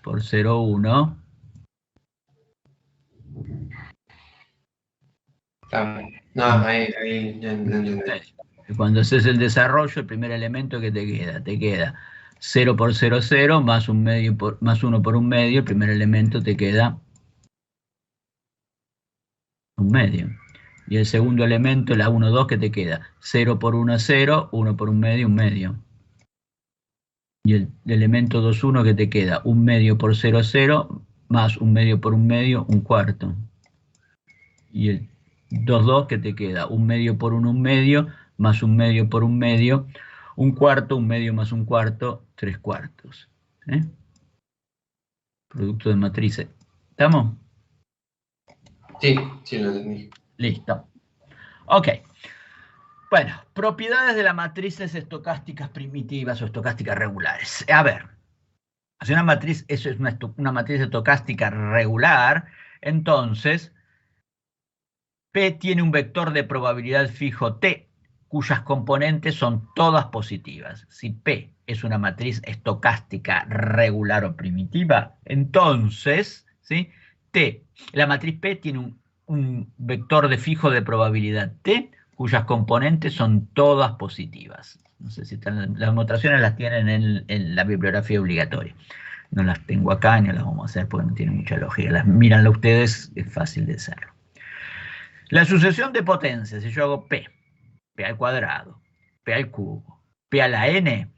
por 0, 1. Claro. No, ahí ya entendí. Cuando haces el desarrollo, el primer elemento que te queda 0 por 0, 0, más un medio más 1 por un medio, el primer elemento te queda un medio. Y el segundo elemento, la 1, 2, que te queda 0 por 1, 0, 1 por un medio. Y el elemento 2, 1 que te queda un medio por 0, 0, más un medio por un medio, un cuarto. Y el 2, 2 que te queda un medio por un medio, más un medio por un medio, un cuarto, un medio más un cuarto, 3 cuartos. Producto de matrices. ¿Estamos? Sí, lo entendí. Listo. Ok. Bueno, propiedades de las matrices estocásticas primitivas o estocásticas regulares. A ver, si una matriz, eso es una matriz estocástica regular, entonces P tiene un vector de probabilidad fijo T, cuyas componentes son todas positivas. Si P es una matriz estocástica regular o primitiva, entonces, ¿sí? La matriz P tiene un vector de fijo de probabilidad T, cuyas componentes son todas positivas. No sé si las demostraciones las tienen en la bibliografía obligatoria. No las tengo acá, ni las vamos a hacer porque no tienen mucha lógica. Míranlo ustedes, es fácil de hacerlo. La sucesión de potencias, si yo hago P al cuadrado, P al cubo, P a la n,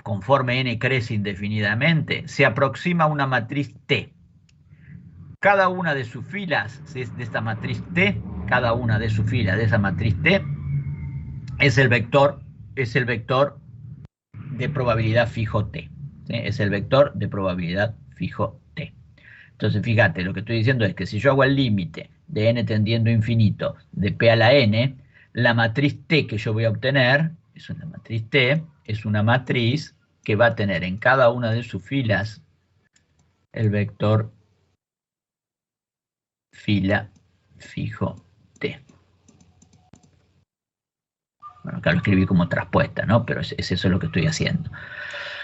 conforme n crece indefinidamente, se aproxima a una matriz T. Cada una de sus filas de esta matriz T, cada una de sus filas de esa matriz T, es el vector de probabilidad fijo T. ¿Sí? Es el vector de probabilidad fijo T. Entonces, fíjate, lo que estoy diciendo es que si yo hago el límite de n tendiendo a infinito de P a la n, la matriz T que yo voy a obtener, es una matriz T, es una matriz que va a tener en cada una de sus filas el vector fila fijo T. Bueno, acá lo escribí como traspuesta, ¿no? Pero es eso lo que estoy haciendo.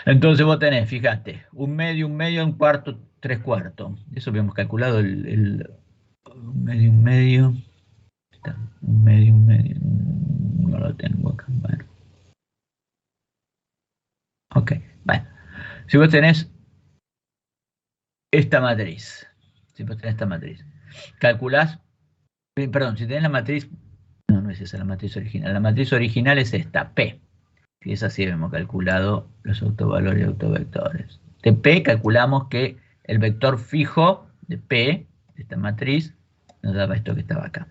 Entonces vos tenés, fíjate, un medio, un cuarto, 3 cuartos. Eso habíamos calculado un medio. Está, un medio. No lo tengo acá. Bueno. Ok, bueno. Si vos tenés esta matriz, calculás, perdón, si tenés la matriz, no es esa la matriz original. La matriz original es esta, P. Y es así, hemos calculado los autovalores y autovectores. De P calculamos que el vector fijo de P, de esta matriz, nos daba esto que estaba acá.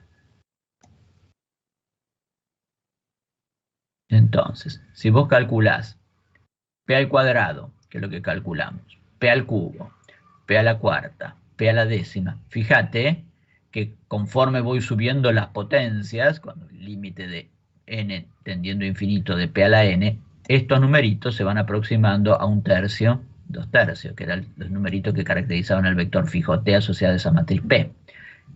Entonces, si vos calculás P al cuadrado, que es lo que calculamos, P al cubo, P a la cuarta, P a la décima, fíjate que conforme voy subiendo las potencias, cuando el límite de n tendiendo a infinito de P a la n, estos numeritos se van aproximando a 1/3, 2/3, que eran los numeritos que caracterizaban el vector fijo T asociado a esa matriz P.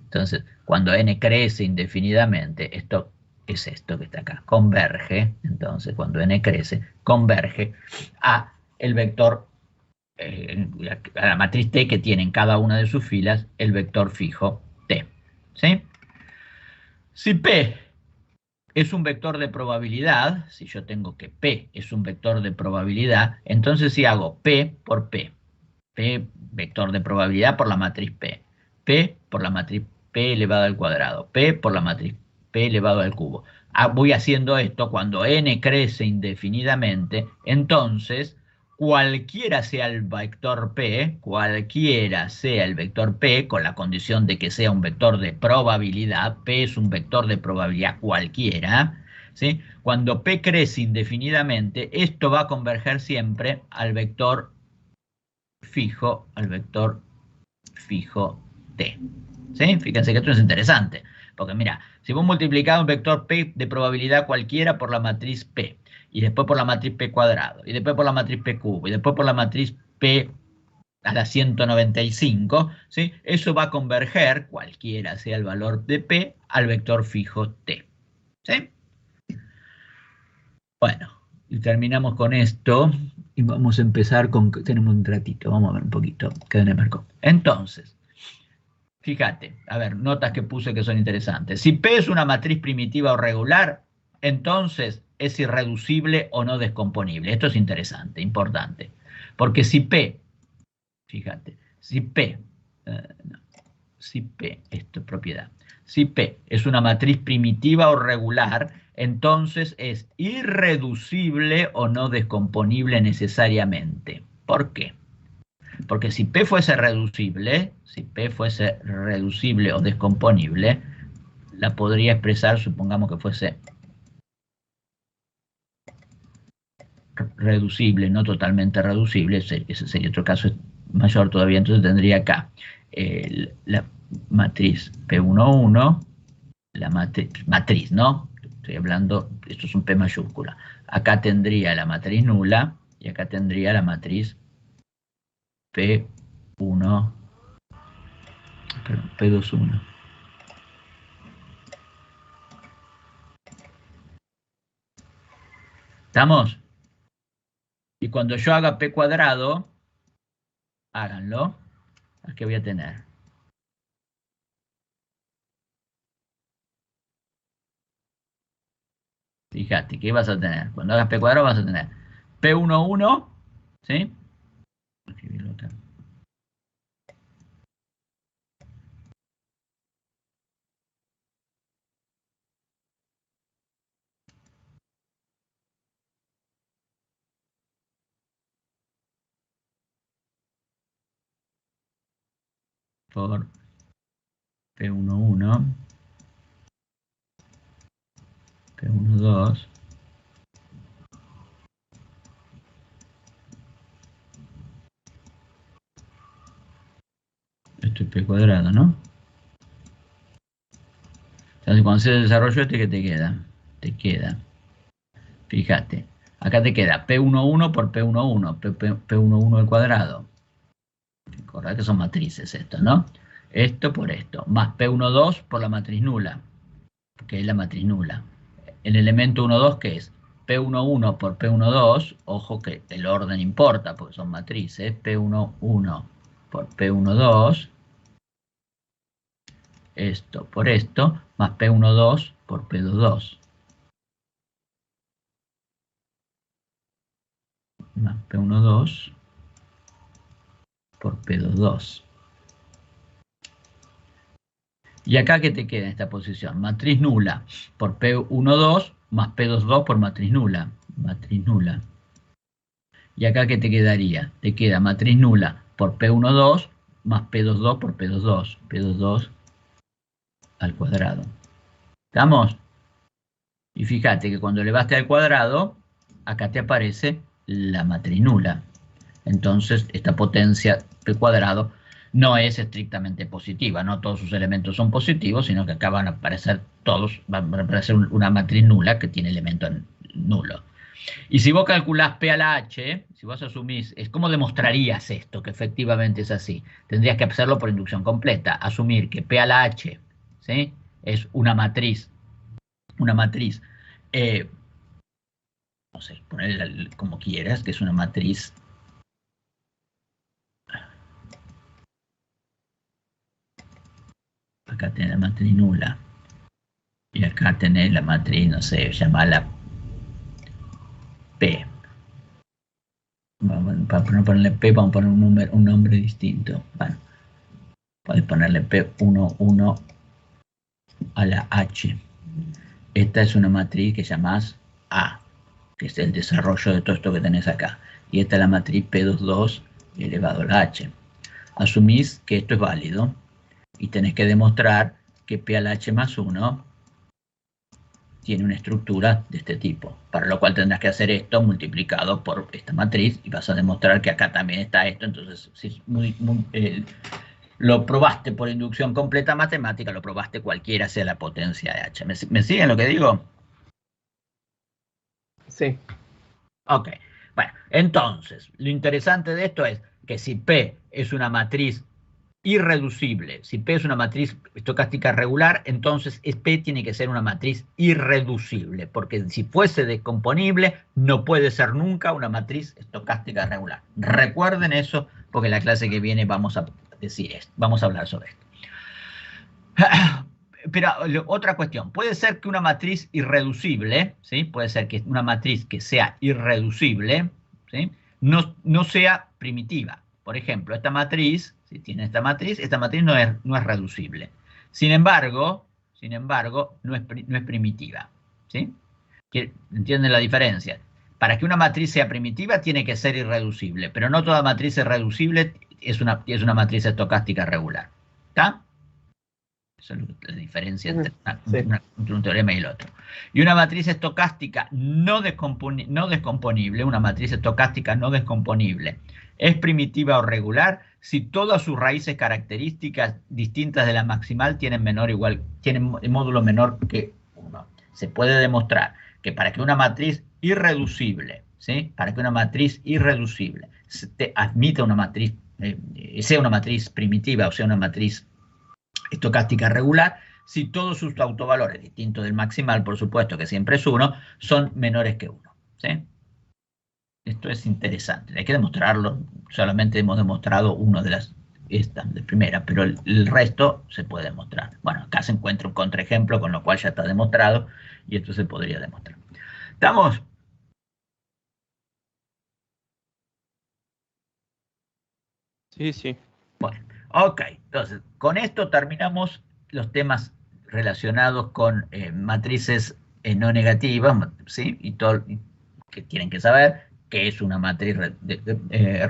Entonces, cuando n crece indefinidamente, esto es esto que está acá, converge, entonces cuando n crece, converge a el vector, a la matriz T que tiene en cada una de sus filas el vector fijo T. ¿sí? Si P es un vector de probabilidad, si yo tengo que P es un vector de probabilidad, entonces si hago P por P, P vector de probabilidad por la matriz P, P por la matriz P elevado al cuadrado, P por la matriz P elevado al cubo. Voy haciendo esto cuando n crece indefinidamente, entonces cualquiera sea el vector P, con la condición de que sea un vector de probabilidad, P es un vector de probabilidad cualquiera, ¿sí? Cuando P crece indefinidamente, esto va a converger siempre al vector fijo T. ¿Sí? Fíjense que esto es interesante, porque mira, si vos multiplicás un vector P de probabilidad cualquiera por la matriz P, y después por la matriz P cuadrado, y después por la matriz P cubo, y después por la matriz P a la 195, ¿sí? Eso va a converger, cualquiera sea el valor de P, al vector fijo T. ¿Sí? Bueno, y terminamos con esto, y vamos a empezar con, tenemos un ratito, vamos a ver un poquito, cadena de Markov. Entonces, fíjate, a ver, notas que puse que son interesantes. Si P es una matriz primitiva o regular, entonces es irreducible o no descomponible. Esto es interesante, importante. Porque si P, fíjate, si P, esto es propiedad, si P es una matriz primitiva o regular, entonces es irreducible o no descomponible necesariamente. ¿Por qué? Porque si P fuese reducible o descomponible, la podría expresar, supongamos que fuese reducible, no totalmente reducible, ese sería otro caso mayor todavía, entonces tendría acá la matriz P11, la matriz, ¿no? Estoy hablando, esto es un P mayúscula. Acá tendría la matriz nula y acá tendría la matriz P21. ¿Estamos? Y cuando yo haga P cuadrado, háganlo. ¿Qué voy a tener? Fíjate, ¿qué vas a tener? Cuando hagas P cuadrado vas a tener P11, ¿sí? Escribirlo acá. Por P11, P12, esto es P cuadrado, ¿no? Entonces cuando se desarrolló este, ¿qué te queda? Te queda, fíjate, acá te queda P11 por P11, P11 al cuadrado. Recordad que son matrices esto, ¿no? Esto por esto, más P12 por la matriz nula, que es la matriz nula. El elemento 1,2, ¿qué es? P11 por P12, ojo que el orden importa, porque son matrices, P11 por P12, esto por esto, más P12 por P22. Más P12 por P22. Y acá, ¿qué te queda en esta posición? Matriz nula por P12 más P22 por matriz nula. Matriz nula. Y acá, ¿qué te quedaría? Te queda matriz nula por P12 más P22 por P22. P22 al cuadrado. ¿Estamos? Y fíjate que cuando elevaste al cuadrado, acá te aparece la matriz nula. Entonces, esta potencia P cuadrado no es estrictamente positiva, no todos sus elementos son positivos, sino que acá van a aparecer todos, va a aparecer una matriz nula que tiene elemento nulo. Y si vos calculás P a la H, si vos asumís, ¿cómo demostrarías esto, que efectivamente es así? Tendrías que hacerlo por inducción completa, asumir que P a la H, ¿sí?, es una matriz, no sé, ponerla como quieras, que es una matriz acá tiene la matriz matriz nula. Y acá tenés la matriz, no sé, llamala P. Para no ponerle P, vamos a poner un nombre distinto. Bueno, podés ponerle P11 a la H. Esta es una matriz que llamás A, que es el desarrollo de todo esto que tenés acá. Y esta es la matriz P22 elevado a la H. Asumís que esto es válido y tenés que demostrar que P a la H más 1 tiene una estructura de este tipo, para lo cual tendrás que hacer esto multiplicado por esta matriz y vas a demostrar que acá también está esto. Entonces, si lo probaste por inducción completa matemática, lo probaste cualquiera sea la potencia de H. ¿Me siguen lo que digo? Sí. Ok. Bueno, entonces, lo interesante de esto es que si P es una matriz irreducible, si P es una matriz estocástica regular, entonces P tiene que ser una matriz irreducible, porque si fuese descomponible, no puede ser nunca una matriz estocástica regular. Recuerden eso, porque en la clase que viene vamos a decir esto, vamos a hablar sobre esto. Pero otra cuestión, puede ser que una matriz irreducible, ¿sí? Puede ser que una matriz que sea irreducible, ¿sí? no sea primitiva. Por ejemplo, esta matriz, si tiene esta matriz no es reducible. Sin embargo, no es primitiva, ¿sí? ¿Entienden la diferencia? Para que una matriz sea primitiva tiene que ser irreducible, pero no toda matriz irreducible es una matriz estocástica regular. ¿Está? Esa es la diferencia entre un teorema y el otro. Y una matriz estocástica no descomponible, una matriz estocástica no descomponible, es primitiva o regular si todas sus raíces características distintas de la maximal tienen módulo menor que 1. Se puede demostrar que para que una matriz irreducible, ¿sí? Para que una matriz irreducible admita una matriz, sea una matriz primitiva o sea una matriz estocástica regular, si todos sus autovalores, distintos del maximal, por supuesto que siempre es 1, son menores que 1. ¿Sí? Esto es interesante, hay que demostrarlo. Solamente hemos demostrado uno de primera, pero el resto se puede demostrar. Bueno, acá se encuentra un contraejemplo, con lo cual ya está demostrado, y esto se podría demostrar. ¿Estamos? Sí, sí. Bueno, ok, entonces, con esto terminamos los temas relacionados con matrices no negativas, ¿sí? Y todo que tienen que saber qué es una matriz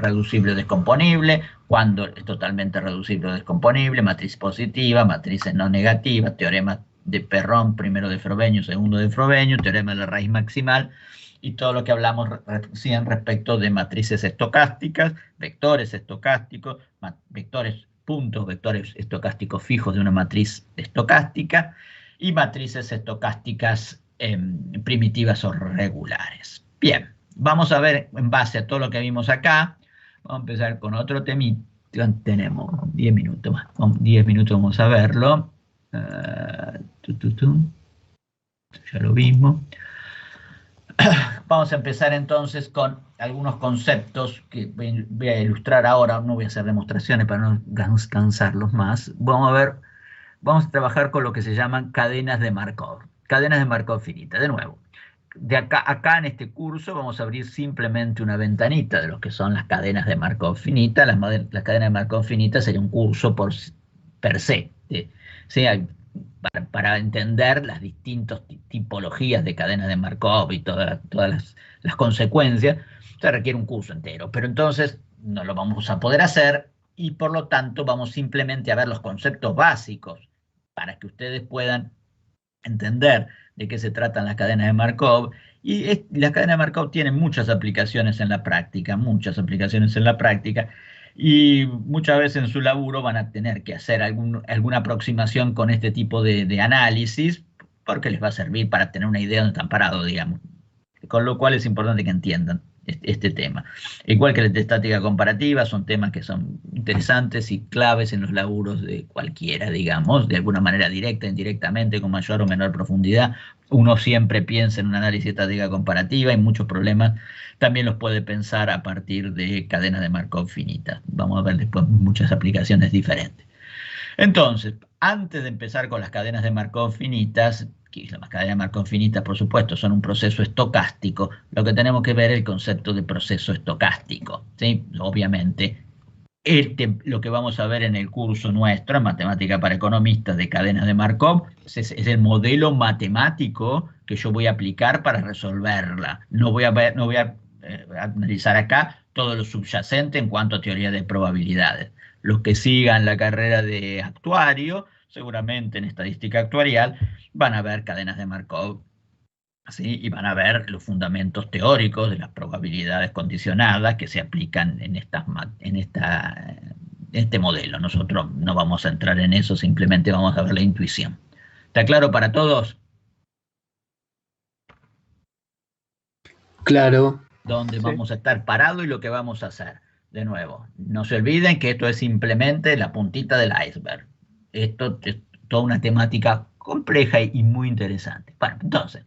reducible o descomponible, cuándo es totalmente reducible o descomponible, matriz positiva, matrices no negativas, teorema de Perron, primero de Frobenius, segundo de Frobenius, teorema de la raíz maximal, y todo lo que hablamos recién respecto de matrices estocásticas, vectores estocásticos, vectores puntos, vectores estocásticos fijos de una matriz estocástica, y matrices estocásticas primitivas o regulares. Bien, vamos a ver en base a todo lo que vimos acá, vamos a empezar con otro temita. Tenemos 10 minutos más, 10 minutos vamos a verlo. Ya lo vimos. Vamos a empezar entonces con algunos conceptos que voy a ilustrar ahora. No voy a hacer demostraciones para no cansarlos más. Vamos a trabajar con lo que se llaman cadenas de Markov. Cadenas de Markov finita. De nuevo, de acá en este curso vamos a abrir simplemente una ventanita de lo que son las cadenas de Markov finita. Las cadenas de Markov finita sería un curso per se. ¿Sí? Para entender las distintas tipologías de cadenas de Markov y todas las consecuencias, se requiere un curso entero. Pero entonces no lo vamos a poder hacer y por lo tanto vamos simplemente a ver los conceptos básicos para que ustedes puedan entender de qué se tratan las cadenas de Markov. Y las cadenas de Markov tienen muchas aplicaciones en la práctica, y muchas veces en su laburo van a tener que hacer alguna aproximación con este tipo de análisis, porque les va a servir para tener una idea de dónde están parados, digamos. Con lo cual es importante que entiendan este tema. Igual que la estática comparativa, son temas que son interesantes y claves en los laburos de cualquiera, digamos, de alguna manera directa, indirectamente, con mayor o menor profundidad. Uno siempre piensa en un análisis de estática comparativa y muchos problemas también los puede pensar a partir de cadenas de Markov finitas. Vamos a ver después muchas aplicaciones diferentes. Entonces, antes de empezar con las cadenas de Markov finitas, que las cadenas de Markov finitas, por supuesto, son un proceso estocástico, lo que tenemos que ver es el concepto de proceso estocástico, ¿sí? Obviamente, lo que vamos a ver en el curso nuestro, en Matemática para Economistas de cadenas de Markov, es el modelo matemático que yo voy a aplicar para resolverla. No voy a analizar acá todo lo subyacente en cuanto a teoría de probabilidades. Los que sigan la carrera de actuario, seguramente en estadística actuarial, van a ver cadenas de Markov, ¿sí? Y van a ver los fundamentos teóricos de las probabilidades condicionadas que se aplican en este modelo. Nosotros no vamos a entrar en eso, simplemente vamos a ver la intuición. ¿Está claro para todos? Claro. Dónde Sí. vamos a estar parados y lo que vamos a hacer. De nuevo, no se olviden que esto es simplemente la puntita del iceberg. Esto es toda una temática compleja y muy interesante. Bueno, entonces,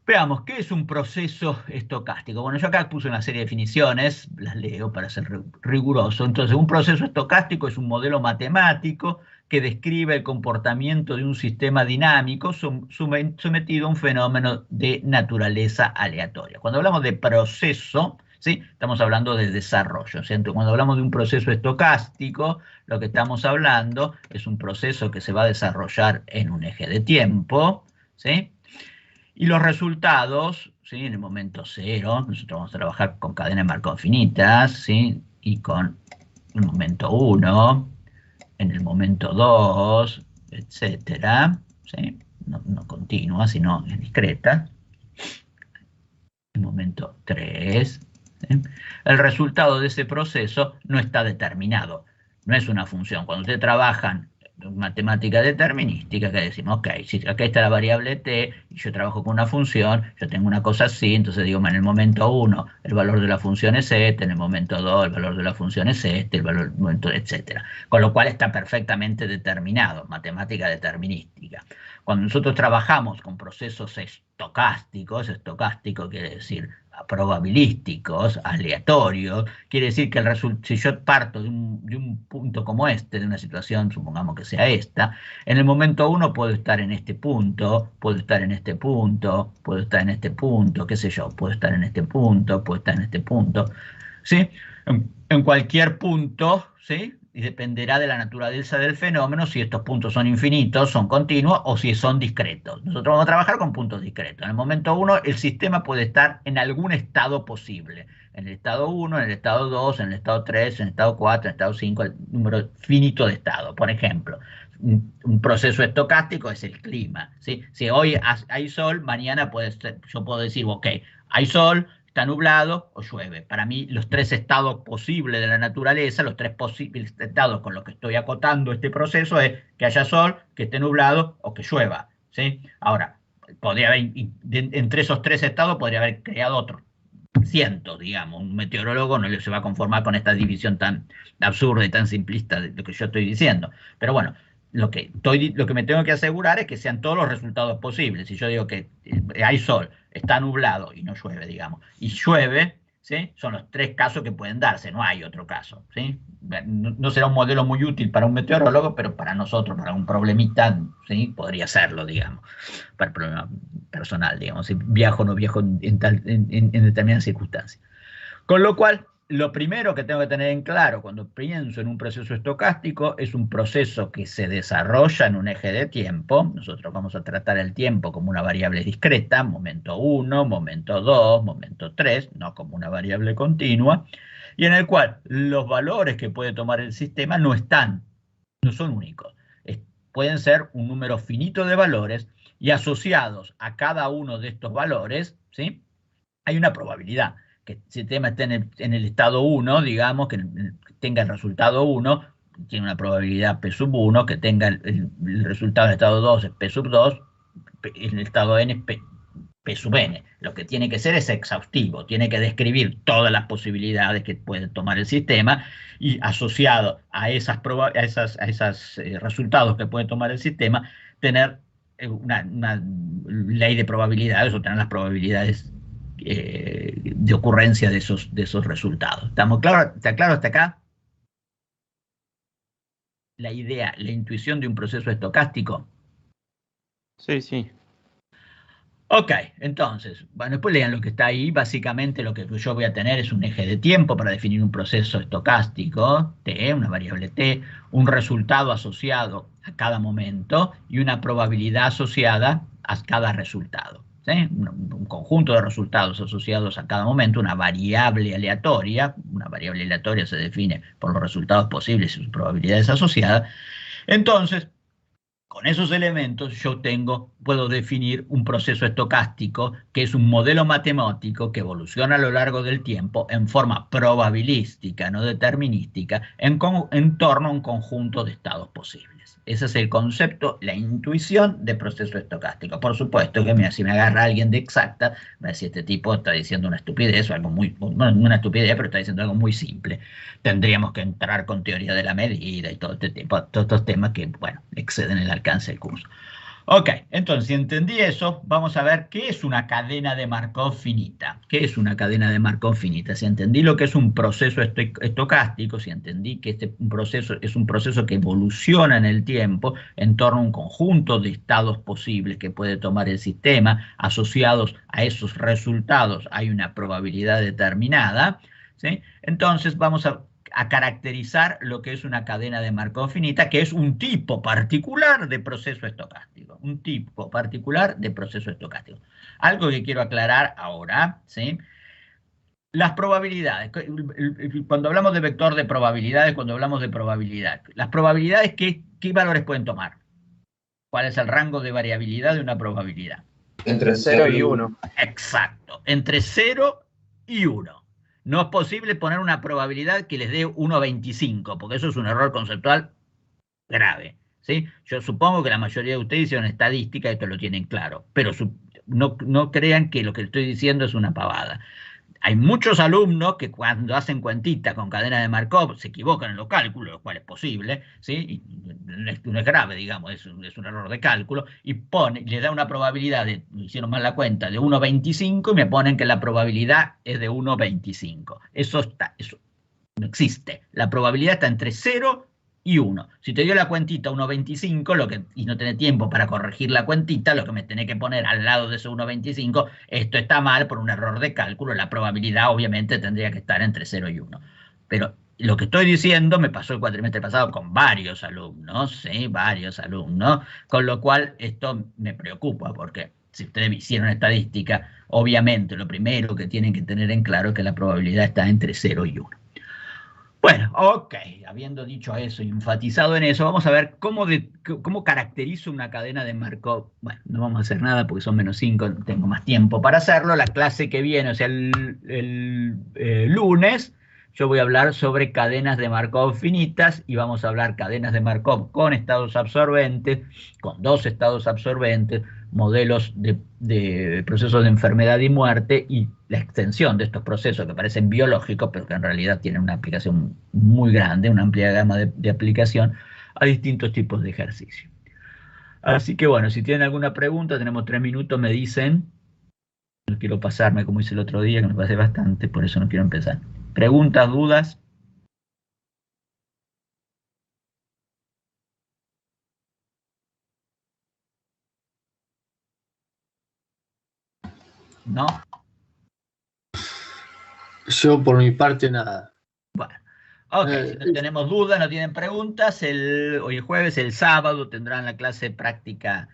veamos, ¿qué es un proceso estocástico? Bueno, yo acá puse una serie de definiciones, las leo para ser riguroso. Entonces, un proceso estocástico es un modelo matemático que describe el comportamiento de un sistema dinámico sometido a un fenómeno de naturaleza aleatoria. Cuando hablamos de proceso, ¿sí? Estamos hablando de desarrollo, ¿cierto? Cuando hablamos de un proceso estocástico, lo que estamos hablando es un proceso que se va a desarrollar en un eje de tiempo, ¿sí? Y los resultados, ¿sí? En el momento cero, nosotros vamos a trabajar con cadenas de Markov finitas, ¿sí? Y con el momento 1, en el momento 2, etcétera, ¿sí? No continua, sino es discreta. El momento 3. ¿Sí? El resultado de ese proceso no está determinado, no es una función. Cuando ustedes trabajan matemática determinística, que decimos, ok, si acá está la variable t y yo trabajo con una función, yo tengo una cosa así, entonces digo, en el momento 1 el valor de la función es este, en el momento 2 el valor de la función es este, el valor, etcétera. Con lo cual está perfectamente determinado, matemática determinística. Cuando nosotros trabajamos con procesos estocásticos, estocástico quiere decir probabilísticos, aleatorios, quiere decir que si yo parto de un punto como este, de una situación, supongamos que sea esta, en el momento 1 puedo estar en este punto, puedo estar en este punto, puedo estar en este punto, qué sé yo, puedo estar en este punto, puedo estar en este punto, ¿sí? En cualquier punto, ¿sí? Y dependerá de la naturaleza del fenómeno si estos puntos son infinitos, son continuos o si son discretos. Nosotros vamos a trabajar con puntos discretos. En el momento 1 el sistema puede estar en algún estado posible. En el estado 1, en el estado 2, en el estado 3, en el estado 4, en el estado 5, el número finito de estados. Por ejemplo, un proceso estocástico es el clima, ¿sí? Si hoy hay sol, mañana yo puedo decir, ok, hay sol, está nublado o llueve. Para mí, los tres estados posibles de la naturaleza, los tres posibles estados con los que estoy acotando este proceso es que haya sol, que esté nublado o que llueva, ¿sí? Ahora, podría haber, entre esos tres estados podría haber creado otros cientos, digamos. Un meteorólogo no se va a conformar con esta división tan absurda y tan simplista de lo que yo estoy diciendo. Pero bueno, lo que me tengo que asegurar es que sean todos los resultados posibles. Si yo digo que hay sol, está nublado y no llueve, digamos, y llueve, ¿sí? Son los tres casos que pueden darse, no hay otro caso, ¿sí? No será un modelo muy útil para un meteorólogo, pero para nosotros, para un problemita, ¿sí? Podría serlo, digamos, para el problema personal, digamos, si viajo o no viajo en determinadas circunstancias. Con lo cual, lo primero que tengo que tener en claro cuando pienso en un proceso estocástico es un proceso que se desarrolla en un eje de tiempo. Nosotros vamos a tratar el tiempo como una variable discreta, momento 1, momento 2, momento 3, no como una variable continua, y en el cual los valores que puede tomar el sistema no son únicos. Pueden ser un número finito de valores y asociados a cada uno de estos valores, ¿sí? Hay una probabilidad que el sistema esté en el estado 1, digamos, que tenga el resultado 1, tiene una probabilidad P sub 1, que tenga el resultado del estado 2 es P sub 2, en el estado n es P sub n. Lo que tiene que ser es exhaustivo, tiene que describir todas las posibilidades que puede tomar el sistema y asociado a esos resultados que puede tomar el sistema, tener una ley de probabilidades o tener las probabilidades de ocurrencia de esos resultados. ¿Estamos claros? ¿Está claro hasta acá? la idea, la intuición de un proceso estocástico? Sí, sí. Ok, entonces, bueno, después lean lo que está ahí. Básicamente lo que yo voy a tener es un eje de tiempo para definir un proceso estocástico, T, una variable T, un resultado asociado a cada momento y una probabilidad asociada a cada resultado. ¿Sí? Un conjunto de resultados asociados a cada momento, una variable aleatoria se define por los resultados posibles y sus probabilidades asociadas. Entonces, con esos elementos yo puedo definir un proceso estocástico que es un modelo matemático que evoluciona a lo largo del tiempo en forma probabilística, no determinística, en torno a un conjunto de estados posibles. Ese es el concepto, la intuición de proceso estocástico. Por supuesto que si me agarra alguien de exacta, va a decir, este tipo está diciendo una estupidez o algo muy, no una estupidez, pero está diciendo algo muy simple. Tendríamos que entrar con teoría de la medida y todo este tipo, todos estos temas que, bueno, exceden el alcance del curso. Ok, entonces, si entendí eso, vamos a ver qué es una cadena de Markov finita. ¿Qué es una cadena de Markov finita? Si entendí lo que es un proceso estocástico, si entendí que proceso es un proceso que evoluciona en el tiempo en torno a un conjunto de estados posibles que puede tomar el sistema, asociados a esos resultados hay una probabilidad determinada, ¿sí? Entonces vamos a caracterizar lo que es una cadena de Markov finita, que es un tipo particular de proceso estocástico. Un tipo particular de proceso estocástico. Algo que quiero aclarar ahora, ¿sí? Las probabilidades. Cuando hablamos de vector de probabilidades, las probabilidades, ¿qué valores pueden tomar? ¿Cuál es el rango de variabilidad de una probabilidad? Entre 0 y 1. Exacto, entre 0 y 1. No es posible poner una probabilidad que les dé 1,25, porque eso es un error conceptual grave, ¿sí? Yo supongo que la mayoría de ustedes hicieron estadística y esto lo tienen claro, pero no crean que lo que estoy diciendo es una pavada. Hay muchos alumnos que cuando hacen cuentita con cadena de Markov se equivocan en los cálculos, lo cual es posible, ¿sí? Y no es grave, digamos, es un error de cálculo, y le da una probabilidad, hicieron mal la cuenta, de 1,25 y me ponen que la probabilidad es de 1,25. Eso no existe. La probabilidad está entre 0 y 1. Si te dio la cuentita 1,25 y no tenés tiempo para corregir la cuentita, lo que me tenés que poner al lado de ese 1,25, esto está mal por un error de cálculo, la probabilidad obviamente tendría que estar entre 0 y 1. Pero lo que estoy diciendo me pasó el cuatrimestre pasado con varios alumnos, ¿sí? Varios alumnos, con lo cual esto me preocupa, porque si ustedes hicieron estadística, obviamente lo primero que tienen que tener en claro es que la probabilidad está entre 0 y 1. Bueno, ok, habiendo dicho eso y enfatizado en eso, vamos a ver cómo caracterizo una cadena de Markov. Bueno, no vamos a hacer nada porque son -5, tengo más tiempo para hacerlo. La clase que viene, o sea, el lunes, yo voy a hablar sobre cadenas de Markov finitas y vamos a hablar cadenas de Markov con estados absorbentes, con 2 estados absorbentes, modelos de procesos de enfermedad y muerte y la extensión de estos procesos que parecen biológicos, pero que en realidad tienen una aplicación muy grande, una amplia gama de aplicación a distintos tipos de ejercicio. Así que bueno, si tienen alguna pregunta, tenemos 3 minutos, me dicen. No quiero pasarme como hice el otro día, que me pasé bastante, por eso no quiero empezar. ¿Preguntas, dudas? ¿No? Yo por mi parte nada. Bueno, ok, si no tenemos dudas, no tienen preguntas, hoy es jueves, el sábado tendrán la clase práctica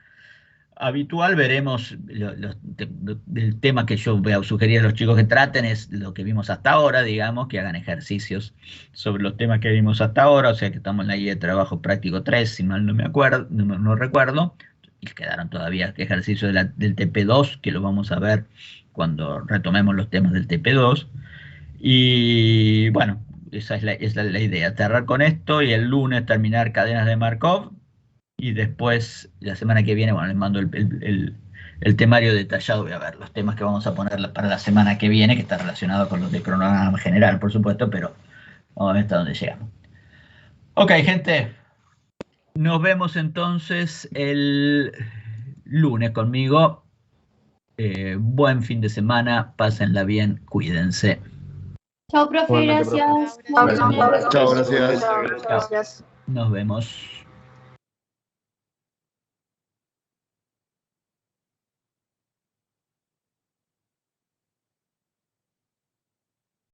habitual, veremos el tema que yo voy a sugerir a los chicos que traten, es lo que vimos hasta ahora, digamos, que hagan ejercicios sobre los temas que vimos hasta ahora, o sea que estamos en la guía de trabajo práctico 3, si mal no me acuerdo, no recuerdo, y quedaron todavía ejercicios del TP2, que lo vamos a ver cuando retomemos los temas del TP2, y bueno, esa es la idea, cerrar con esto y el lunes terminar cadenas de Markov. Y después, la semana que viene, bueno, les mando el temario detallado. Voy a ver los temas que vamos a poner para la semana que viene, que está relacionado con los de cronograma general, por supuesto, pero vamos a ver hasta dónde llegamos. Ok, gente. Nos vemos entonces el lunes conmigo. Buen fin de semana. Pásenla bien. Cuídense. Chao, profe, gracias. Chao, Chao, gracias. Gracias. Nos vemos.